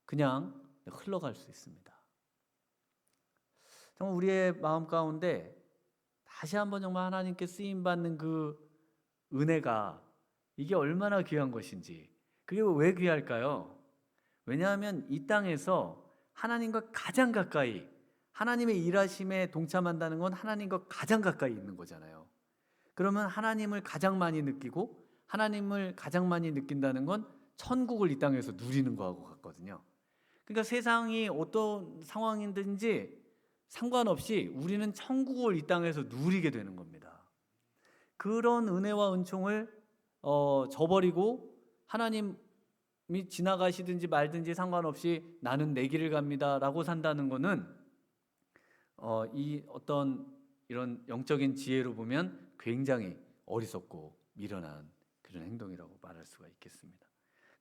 그냥 흘러갈 수 있습니다. 정말 우리의 마음 가운데 다시 한번 정말 하나님께 쓰임받는 그 은혜가 이게 얼마나 귀한 것인지, 그게 왜 귀할까요? 왜냐하면 이 땅에서 하나님과 가장 가까이 하나님의 일하심에 동참한다는 건 하나님과 가장 가까이 있는 거잖아요. 그러면 하나님을 가장 많이 느끼고 하나님을 가장 많이 느낀다는 건 천국을 이 땅에서 누리는 거하고 같거든요. 그러니까 세상이 어떤 상황이든지 상관없이 우리는 천국을 이 땅에서 누리게 되는 겁니다. 그런 은혜와 은총을 저버리고 하나님이 지나가시든지 말든지 상관없이 나는 내 길을 갑니다라고 산다는 거는 이 어떤 이런 영적인 지혜로 보면 굉장히 어리석고 미련한 그런 행동이라고 말할 수가 있겠습니다.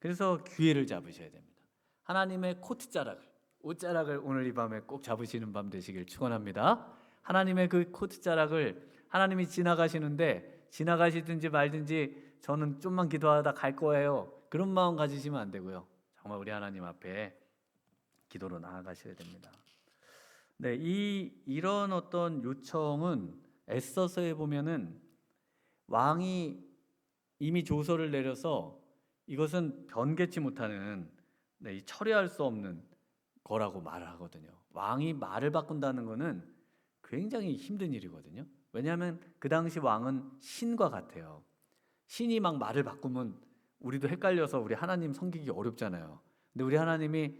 그래서 기회를 잡으셔야 됩니다. 하나님의 코트자락을, 옷자락을 오늘 이 밤에 꼭 잡으시는 밤 되시길 축원합니다. 하나님의 그 코트자락을 하나님이 지나가시는데 지나가시든지 말든지 저는 좀만 기도하다 갈 거예요. 그런 마음 가지시면 안 되고요. 정말 우리 하나님 앞에 기도로 나아가셔야 됩니다. 네, 이런 어떤 요청은 에스더서에 보면은 왕이 이미 조서를 내려서 이것은 변개치 못하는 이 철회할 수 없는 거라고 말을 하거든요. 왕이 말을 바꾼다는 거는 굉장히 힘든 일이거든요. 왜냐하면 그 당시 왕은 신과 같아요. 신이 막 말을 바꾸면 우리도 헷갈려서 우리 하나님 섬기기 어렵잖아요. 근데 우리 하나님이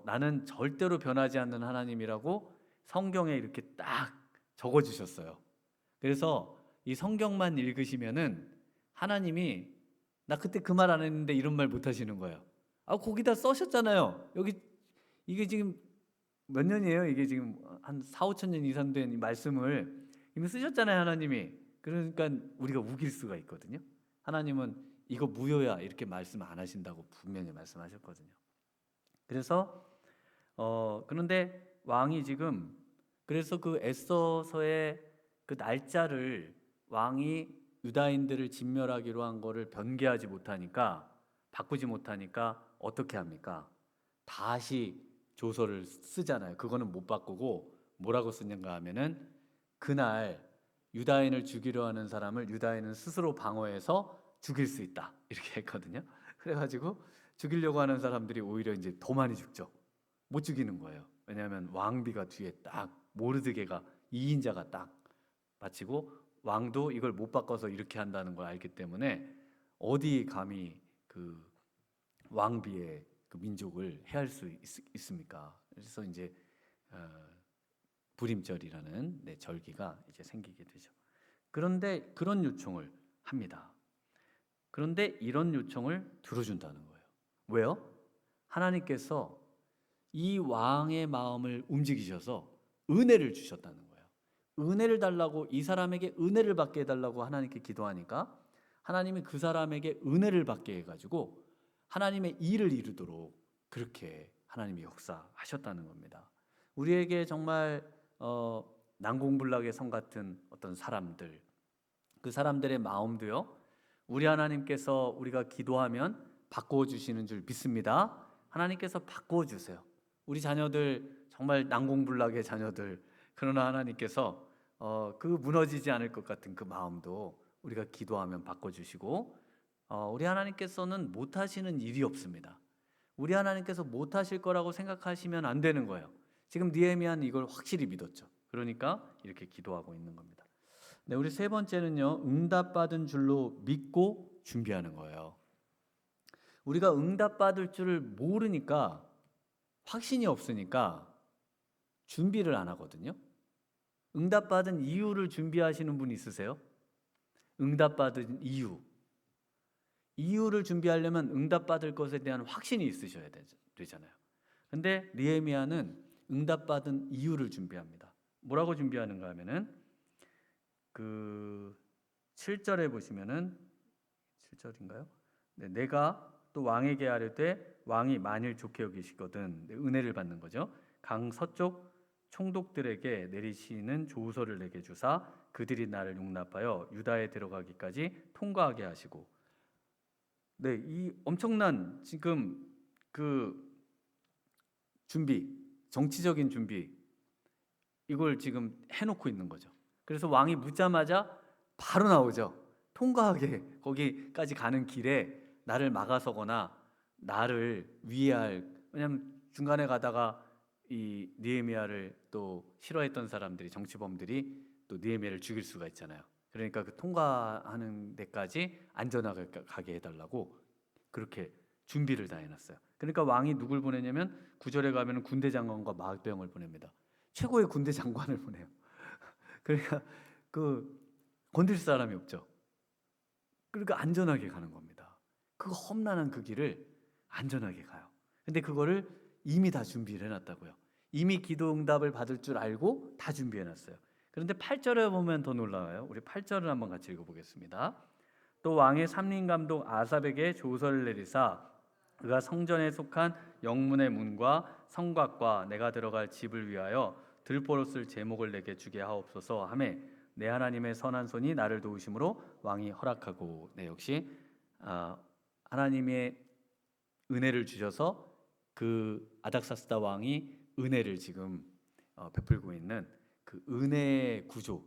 나는 절대로 변하지 않는 하나님이라고 성경에 이렇게 딱 적어주셨어요. 그래서 이 성경만 읽으시면은 하나님이 나 그때 그 말 안 했는데 이런 말 못 하시는 거예요. 거기다 써셨잖아요. 여기 이게 지금 몇 년이에요? 이게 지금 한 4, 5천 년 이상 된 이 말씀을 이미 쓰셨잖아요, 하나님이. 그러니까 우리가 우길 수가 있거든요. 하나님은 이거 무효야 이렇게 말씀 안 하신다고 분명히 말씀하셨거든요. 그래서 그런데 왕이 지금 그래서 그 에스더서의 그 날짜를 왕이 유다인들을 진멸하기로 한 거를 변개하지 못하니까 바꾸지 못하니까 어떻게 합니까? 다시 조서를 쓰잖아요. 그거는 못 바꾸고 뭐라고 쓰는가 하면은 그날 유다인을 죽이려 하는 사람을 유다인은 스스로 방어해서 죽일 수 있다 이렇게 했거든요. 그래가지고 죽이려고 하는 사람들이 오히려 이제 더 많이 죽죠. 못 죽이는 거예요. 왜냐하면 왕비가 뒤에 딱 모르드게가 2인자가 딱 바치고 왕도 이걸 못 바꿔서 이렇게 한다는 걸 알기 때문에 어디 감히 그 왕비의 그 민족을 해할 수 있습니까? 그래서 이제 불임절이라는 절기가 이제 생기게 되죠. 그런데 그런 요청을 합니다. 그런데 이런 요청을 들어준다는 거예요. 왜요? 하나님께서 이 왕의 마음을 움직이셔서 은혜를 주셨다는 거예요. 은혜를 달라고 이 사람에게 은혜를 받게 해달라고 하나님께 기도하니까 하나님이 그 사람에게 은혜를 받게 해가지고 하나님의 일을 이루도록 그렇게 하나님이 역사하셨다는 겁니다. 우리에게 정말 난공불락의 성 같은 어떤 사람들, 그 사람들의 마음도요, 우리 하나님께서 우리가 기도하면 바꾸어 주시는 줄 믿습니다. 하나님께서 바꾸어 주세요. 우리 자녀들 정말 난공불락의 자녀들, 그러나 하나님께서 그 무너지지 않을 것 같은 그 마음도 우리가 기도하면 바꿔주시고 우리 하나님께서는 못하시는 일이 없습니다. 우리 하나님께서 못하실 거라고 생각하시면 안 되는 거예요. 지금 느헤미야는 이걸 확실히 믿었죠. 그러니까 이렇게 기도하고 있는 겁니다. 네, 우리 세 번째는요, 응답받은 줄로 믿고 준비하는 거예요. 우리가 응답받을 줄을 모르니까 확신이 없으니까 준비를 안 하거든요. 응답받은 이유를 준비하시는 분 있으세요? 응답받은 이유를 준비하려면 응답받을 것에 대한 확신이 있으셔야 되잖아요. 근데 느헤미야는 응답받은 이유를 준비합니다. 뭐라고 준비하는가 하면은 그 7절에 보시면은 7절인가요? 네, 내가 또 왕에게 하려되 왕이 만일 좋게 여기시거든, 은혜를 받는 거죠. 강 서쪽 총독들에게 내리시는 조서를 내게 주사 그들이 나를 용납하여 유다에 들어가기까지 통과하게 하시고. 네, 이 엄청난 지금 그 준비, 정치적인 준비, 이걸 지금 해놓고 있는 거죠. 그래서 왕이 묻자마자 바로 나오죠. 통과하게 거기까지 가는 길에 나를 막아서거나 나를 위해할, 왜냐하면 중간에 가다가 이 느헤미야를 또 싫어했던 사람들이, 정치범들이 또 느헤미야를 죽일 수가 있잖아요. 그러니까 그 통과하는 데까지 안전하게 가게 해달라고 그렇게 준비를 다 해놨어요. 그러니까 왕이 누굴 보내냐면 9절에 가면 군대 장관과 마병을 보냅니다. 최고의 군대 장관을 보내요. 그러니까 그 건들 사람이 없죠. 그러니까 안전하게 가는 겁니다. 그 험난한 그 길을 안전하게 가요. 근데 그거를 이미 다 준비를 해놨다고요. 이미 기도 응답을 받을 줄 알고 다 준비해놨어요. 그런데 8절에 보면 더 놀라워요. 우리 8절을 한번 같이 읽어보겠습니다. 또 왕의 삼림감독 아삽에게 조서를 내리사 그가 성전에 속한 영문의 문과 성곽과 내가 들어갈 집을 위하여 들보로 쓸 제목을 내게 주게 하옵소서 하매 내 하나님의 선한 손이 나를 도우심으로 왕이 허락하고. 네, 역시 하나님의 은혜를 주셔서 그 아닥사스다 왕이 은혜를 지금 베풀고 있는 그 은혜의 구조,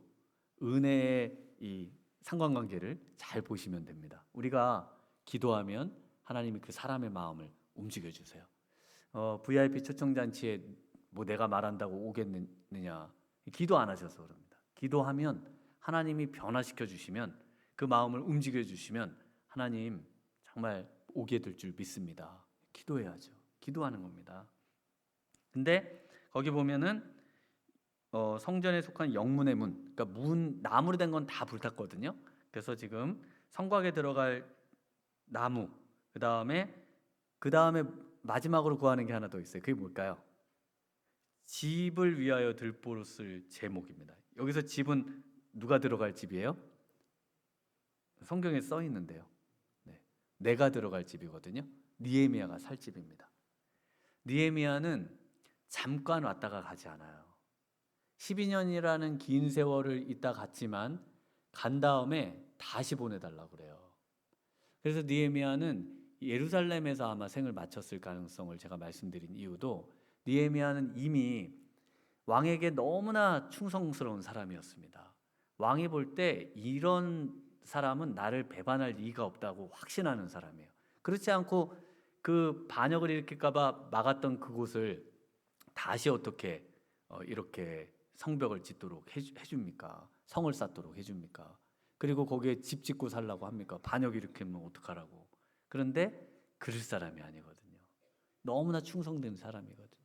은혜의 이 상관관계를 잘 보시면 됩니다. 우리가 기도하면 하나님이 그 사람의 마음을 움직여 주세요. VIP 초청잔치에 뭐 내가 말한다고 오겠느냐, 기도 안 하셔서 그럽니다. 기도하면 하나님이 변화시켜 주시면, 그 마음을 움직여 주시면 하나님 정말 오게 될 줄 믿습니다. 기도해야죠. 기도하는 겁니다. 근데 거기 보면은 성전에 속한 영문의 문, 그러니까 문, 나무로 된 건 다 불탔거든요. 그래서 지금 성곽에 들어갈 나무, 그 다음에 마지막으로 구하는 게 하나 더 있어요. 그게 뭘까요? 집을 위하여 들보로 쓸 제목입니다. 여기서 집은 누가 들어갈 집이에요? 성경에 써 있는데요. 네, 내가 들어갈 집이거든요. 느헤미야가 살 집입니다. 느헤미야는 잠깐 왔다가 가지 않아요. 12년이라는 긴 세월을 있다 갔지만 간 다음에 다시 보내달라고 그래요. 그래서 느헤미야는 예루살렘에서 아마 생을 마쳤을 가능성을 제가 말씀드린 이유도, 느헤미야는 이미 왕에게 너무나 충성스러운 사람이었습니다. 왕이 볼 때 이런 사람은 나를 배반할 리가 없다고 확신하는 사람이에요. 그렇지 않고 그 반역을 일으킬까 봐 막았던 그곳을 다시 어떻게 이렇게 성벽을 짓도록 해줍니까? 성을 쌓도록 해줍니까? 그리고 거기에 집 짓고 살라고 합니까? 반역 일으키면 어떡하라고. 그런데 그럴 사람이 아니거든요. 너무나 충성된 사람이거든요.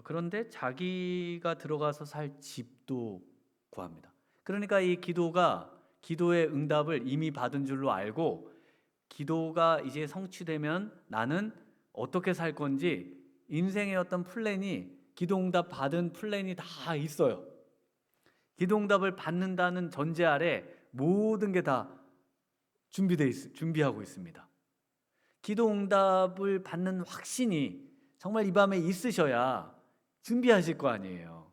그런데 자기가 들어가서 살 집도 구합니다. 그러니까 이 기도의 응답을 이미 받은 줄로 알고, 기도가 이제 성취되면 나는 어떻게 살 건지 인생의 어떤 플랜이, 기도응답 받은 플랜이 다 있어요. 기도응답을 받는다는 전제 아래 모든 게 다 준비하고 있습니다. 기도응답을 받는 확신이 정말 이 밤에 있으셔야 준비하실 거 아니에요.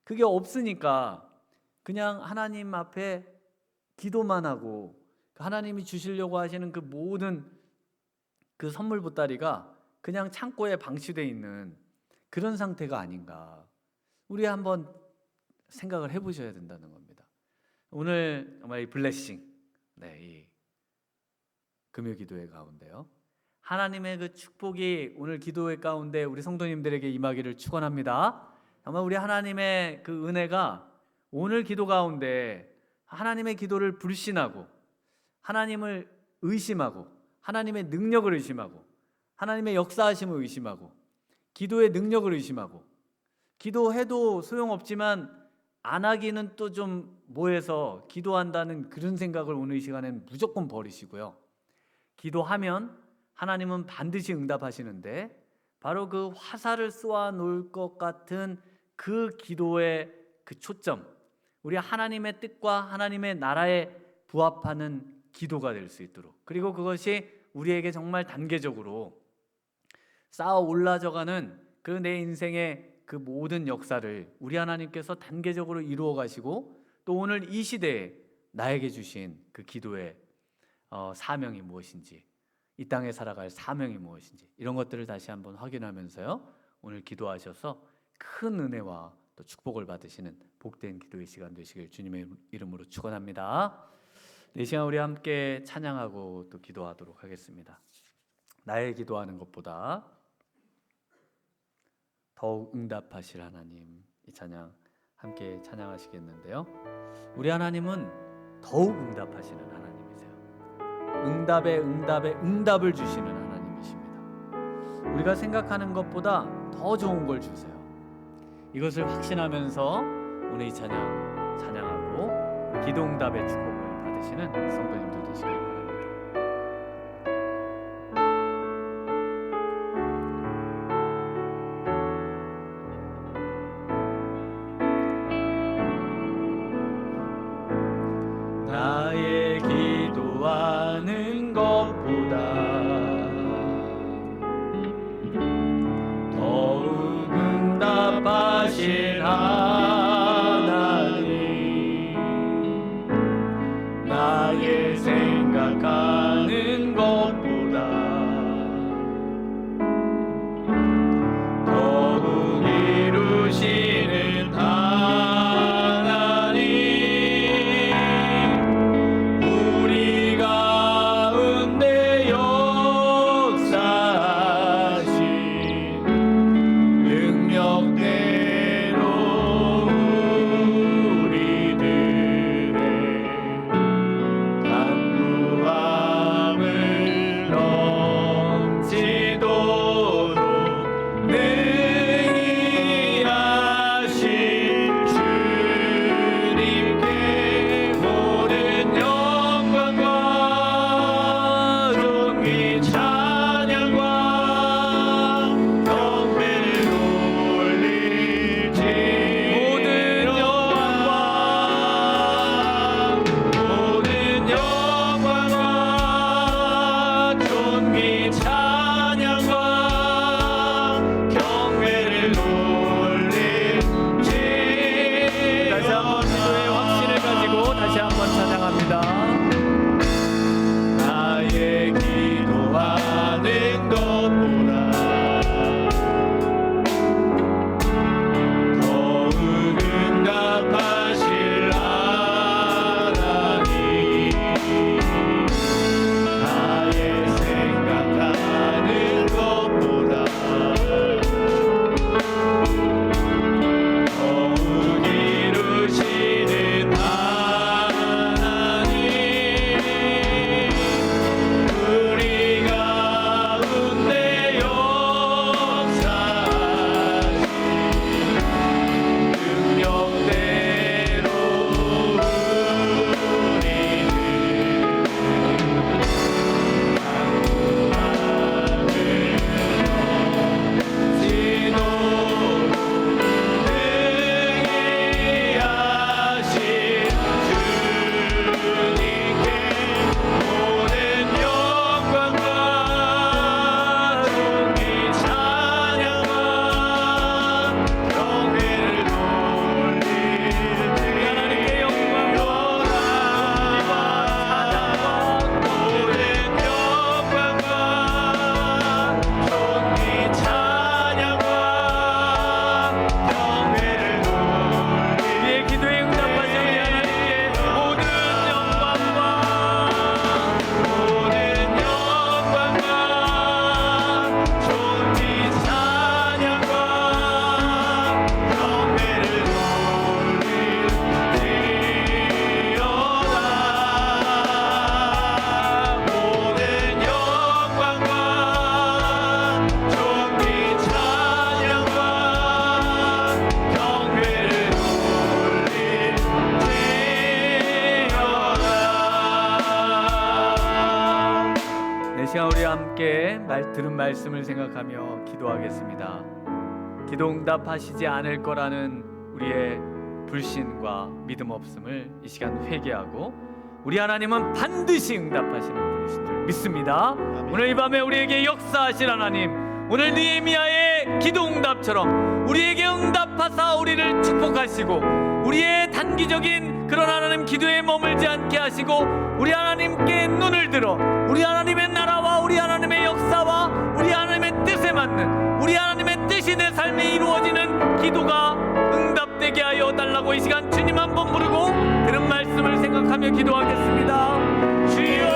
그게 없으니까 그냥 하나님 앞에 기도만 하고 하나님이 주시려고 하시는 그 모든 그 선물 보따리가 그냥 창고에 방치되어 있는 그런 상태가 아닌가, 우리 한번 생각을 해보셔야 된다는 겁니다. 오늘 정말 이 블레싱, 이 금요 기도회 가운데요, 하나님의 그 축복이 오늘 기도회 가운데 우리 성도님들에게 임하기를 축원합니다. 정말 우리 하나님의 그 은혜가 오늘 기도 가운데 하나님의 기도를 불신하고 하나님을 의심하고 하나님의 능력을 의심하고 하나님의 역사하심을 의심하고 기도의 능력을 의심하고, 기도해도 소용없지만 안 하기는 또 좀 뭐해서 기도한다는 그런 생각을 오늘 이 시간에는 무조건 버리시고요. 기도하면 하나님은 반드시 응답하시는데, 바로 그 화살을 쏘아 놓을 것 같은 그 기도의 그 초점, 우리 하나님의 뜻과 하나님의 나라에 부합하는 기도가 될 수 있도록, 그리고 그것이 우리에게 정말 단계적으로 쌓아 올라져가는 그 내 인생의 그 모든 역사를 우리 하나님께서 단계적으로 이루어 가시고, 또 오늘 이 시대에 나에게 주신 그 기도의 사명이 무엇인지, 이 땅에 살아갈 사명이 무엇인지, 이런 것들을 다시 한번 확인하면서요, 오늘 기도하셔서 큰 은혜와 또 축복을 받으시는 복된 기도의 시간 되시길 주님의 이름으로 축원합니다. 이 시간 우리 함께 찬양하고 또 기도하도록 하겠습니다. 나의 기도하는 것보다 더욱 응답하실 하나님, 이 찬양 함께 찬양하시겠는데요. 우리 하나님은 더욱 응답하시는 하나님이세요. 응답에 응답을 주시는 하나님이십니다. 우리가 생각하는 것보다 더 좋은 걸 주세요. 이것을 확신하면서 오늘 이 찬양하고 기도 응답의 축복을 받으시는 성도님들 되시길 바랍니다. 나의 기도하는 것보다 더욱 응답하신 하나님, 나의 생각하는 것보다 더욱 이루시는 우리 함께 들은 말씀을 생각하며 기도하겠습니다. 기도 응답하시지 않을 거라는 우리의 불신과 믿음 없음을 이 시간 회개하고 우리 하나님은 반드시 응답하시는 분이신 줄 믿습니다. 오늘 이 밤에 우리에게 역사하실 하나님, 오늘 느헤미야의 기도 응답처럼 우리에게 응답하사 우리를 축복하시고 우리의 단기적인 그런 하나님 기도에 머물지 않게 하시고 우리 하나님께 눈을 들어 우리 하나님의 나라와 우리 하나님의 역사와 우리 하나님의 뜻에 맞는 우리 하나님의 뜻이 내 삶에 이루어지는 기도가 응답되게 하여 달라고 이 시간 주님 한번 부르고 들은 말씀을 생각하며 기도하겠습니다. 주여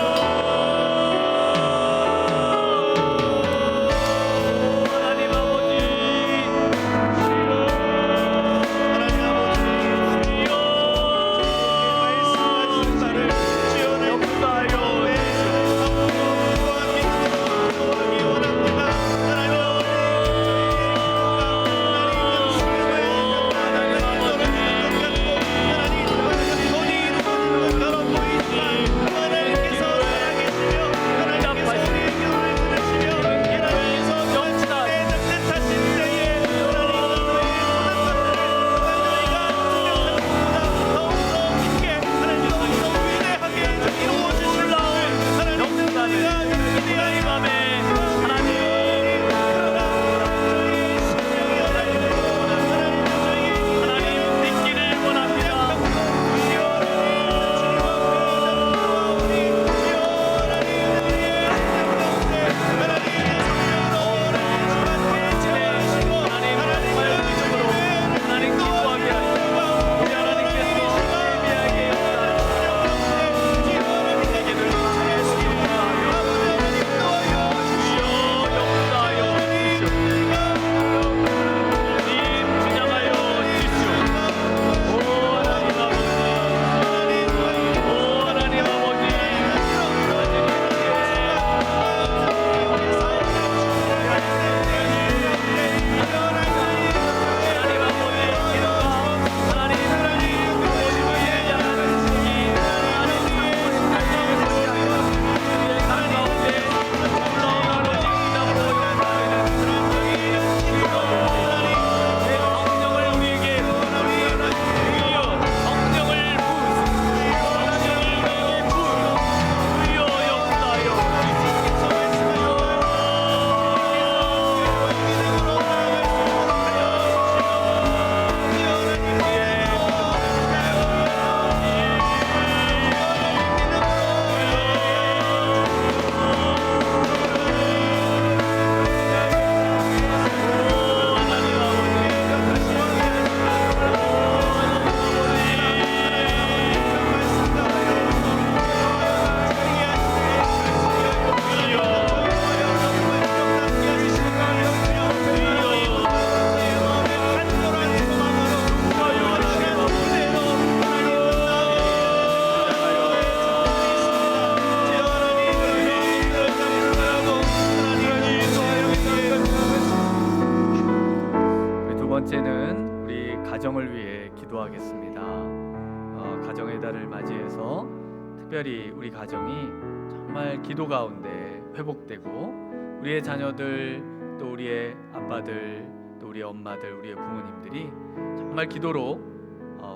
위해서 특별히 우리 가정이 정말 기도 가운데 회복되고 우리의 자녀들 또 우리의 아빠들 또 우리의 엄마들 우리의 부모님들이 정말 기도로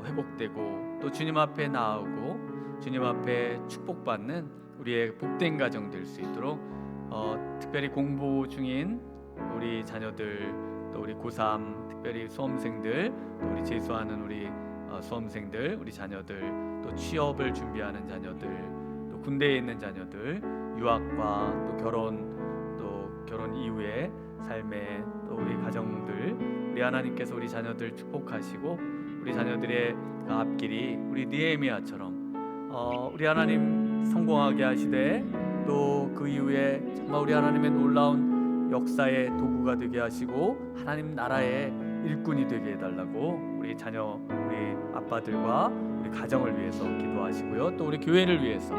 회복되고 또 주님 앞에 나아오고 주님 앞에 축복받는 우리의 복된 가정 될 수 있도록 특별히 공부 중인 우리 자녀들 또 우리 고3 특별히 수험생들 또 우리 재수하는 우리 수험생들 우리 자녀들 또 취업을 준비하는 자녀들 또 군대에 있는 자녀들 유학과 또 결혼 이후의 삶의 또 우리 가정들 우리 하나님께서 우리 자녀들 축복하시고 우리 자녀들의 그 앞길이 우리 느헤미야처럼 우리 하나님 성공하게 하시되 또 그 이후에 정말 우리 하나님의 놀라운 역사의 도구가 되게 하시고 하나님 나라의 일꾼이 되게 해달라고 우리 자녀 우리 아빠들과 우리 가정을 위해서 기도하시고요. 또 우리 교회를 위해서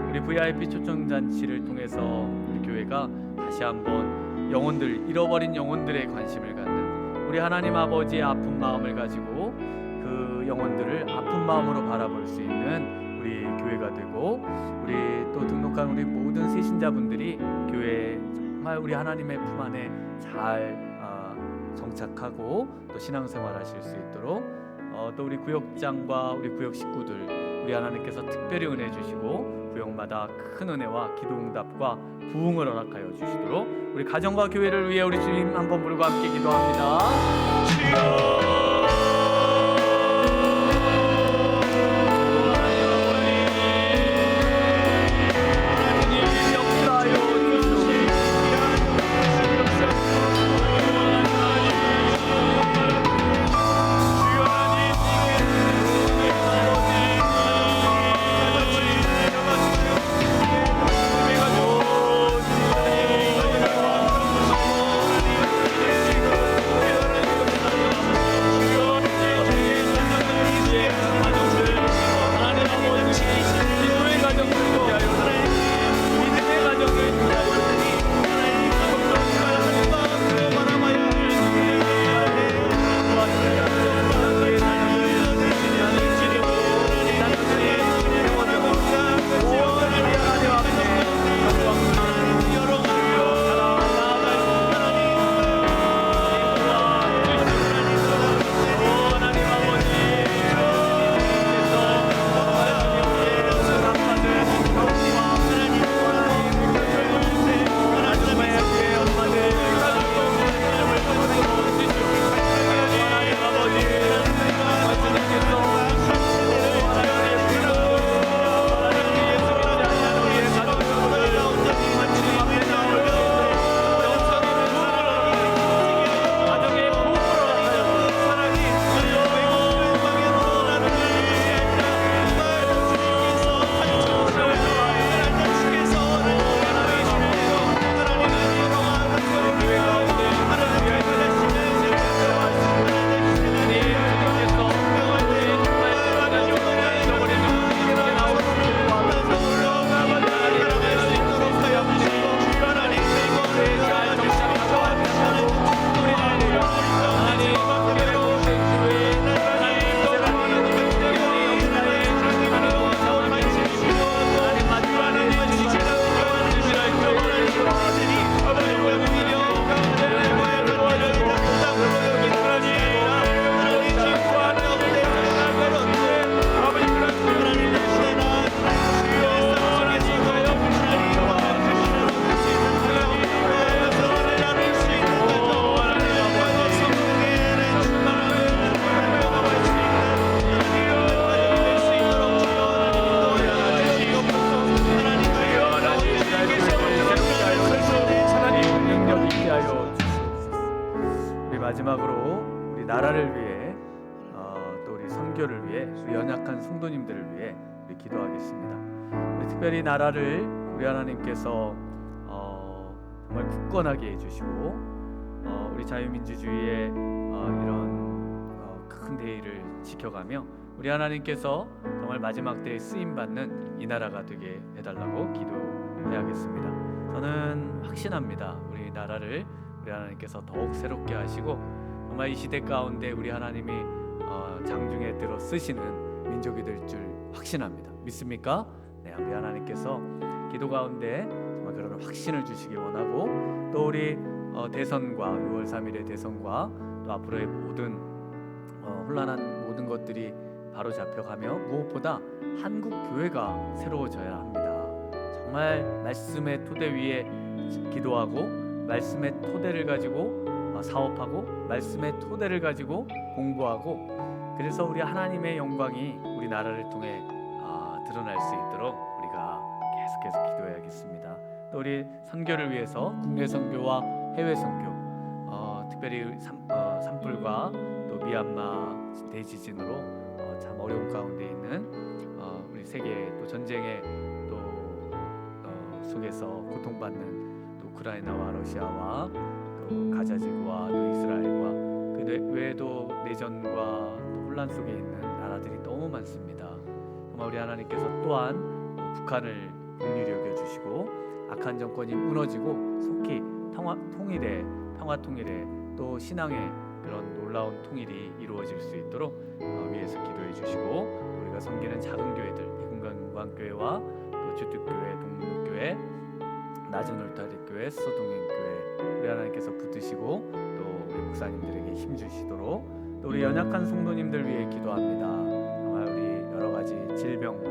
우리 VIP 초청잔치를 통해서 우리 교회가 다시 한번 영혼들 잃어버린 영혼들의 관심을 갖는 우리 하나님 아버지의 아픈 마음을 가지고 그 영혼들을 아픈 마음으로 바라볼 수 있는 우리 교회가 되고 우리 또 등록한 우리 모든 세신자분들이 교회에 정말 우리 하나님의 품 안에 잘 정착하고 또 신앙생활 하실 수 있도록 또 우리 구역장과 우리 구역 식구들 우리 하나님께서 특별히 은혜 주시고 구역마다 큰 은혜와 기도응답과 부흥을 허락하여 주시도록 우리 가정과 교회를 위해 우리 주님 한번 부르고 함께 기도합니다. 마지막으로 우리 나라를 위해 또 우리 선교를 위해 우리 연약한 성도님들을 위해 우리 기도하겠습니다. 우리 특별히 나라를 우리 하나님께서 정말 굳건하게 해주시고 우리 자유민주주의의 이런 큰 대의를 지켜가며 우리 하나님께서 정말 마지막 때에 쓰임받는 이 나라가 되게 해달라고 기도해야겠습니다. 저는 확신합니다. 우리 나라를 우리 하나님께서 더욱 새롭게 하시고 정말 이 시대 가운데 우리 하나님이 장중에 들어 쓰시는 민족이 될 줄 확신합니다. 믿습니까? 네, 우리 하나님께서 기도 가운데 정말 그런 확신을 주시기 원하고, 또 우리 대선과 6월 3일의 대선과 또 앞으로의 모든 혼란한 모든 것들이 바로 잡혀가며, 무엇보다 한국 교회가 새로워져야 합니다. 정말 말씀의 토대 위에 기도하고, 말씀의 토대를 가지고 사업하고, 말씀의 토대를 가지고 공부하고, 그래서 우리 하나님의 영광이 우리 나라를 통해 드러날 수 있도록 우리가 계속해서 기도해야겠습니다. 또 우리 선교를 위해서 국내 선교와 해외 선교, 특별히 산불과 또 미얀마 대지진으로 참 어려운 가운데 있는 우리 세계 또 전쟁의 또 속에서 고통받는 또 우크라이나와 러시아와 또 가자지구와 또 이스라엘과 그 외에도 내전과 또 혼란 속에 있는 나라들이 너무 많습니다. 정말 우리 하나님께서 또한 북한을 긍휼히 여겨주시고, 악한 정권이 무너지고 속히 평화 통일에 또 신앙의 그런 놀라운 통일이 이루어질 수 있도록 위에서 기도해 주시고, 또 우리가 섬기는 작은 교회들, 백운강교회와 또 주특교회, 동문교회, 낮은 울타리교회, 서동행교회, 우리 하나님께서 붙드시고 또 우리 목사님들에게 힘 주시도록, 또 우리 연약한 성도님들 위해 기도합니다. 정말 우리 여러 가지 질병과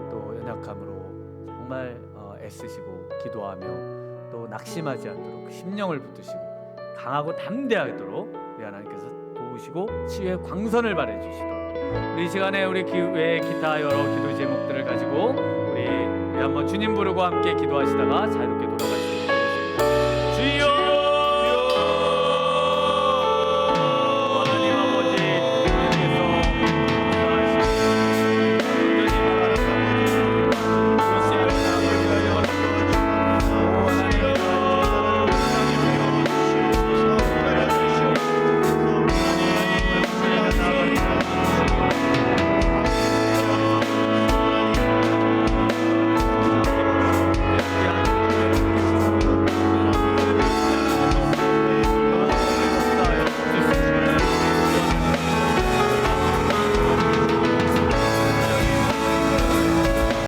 또 연약함으로 정말 애쓰시고 기도하며 또 낙심하지 않도록 심령을 붙드시고 강하고 담대하도록 우리 하나님께서 도우시고 치유의 광선을 발해 주시도록, 우리 이 시간에 우리 외에 기타 여러 기도 제목들을 가지고 우리 한번 주님 부르고 함께 기도하시다가 자유롭게 돌아가시죠.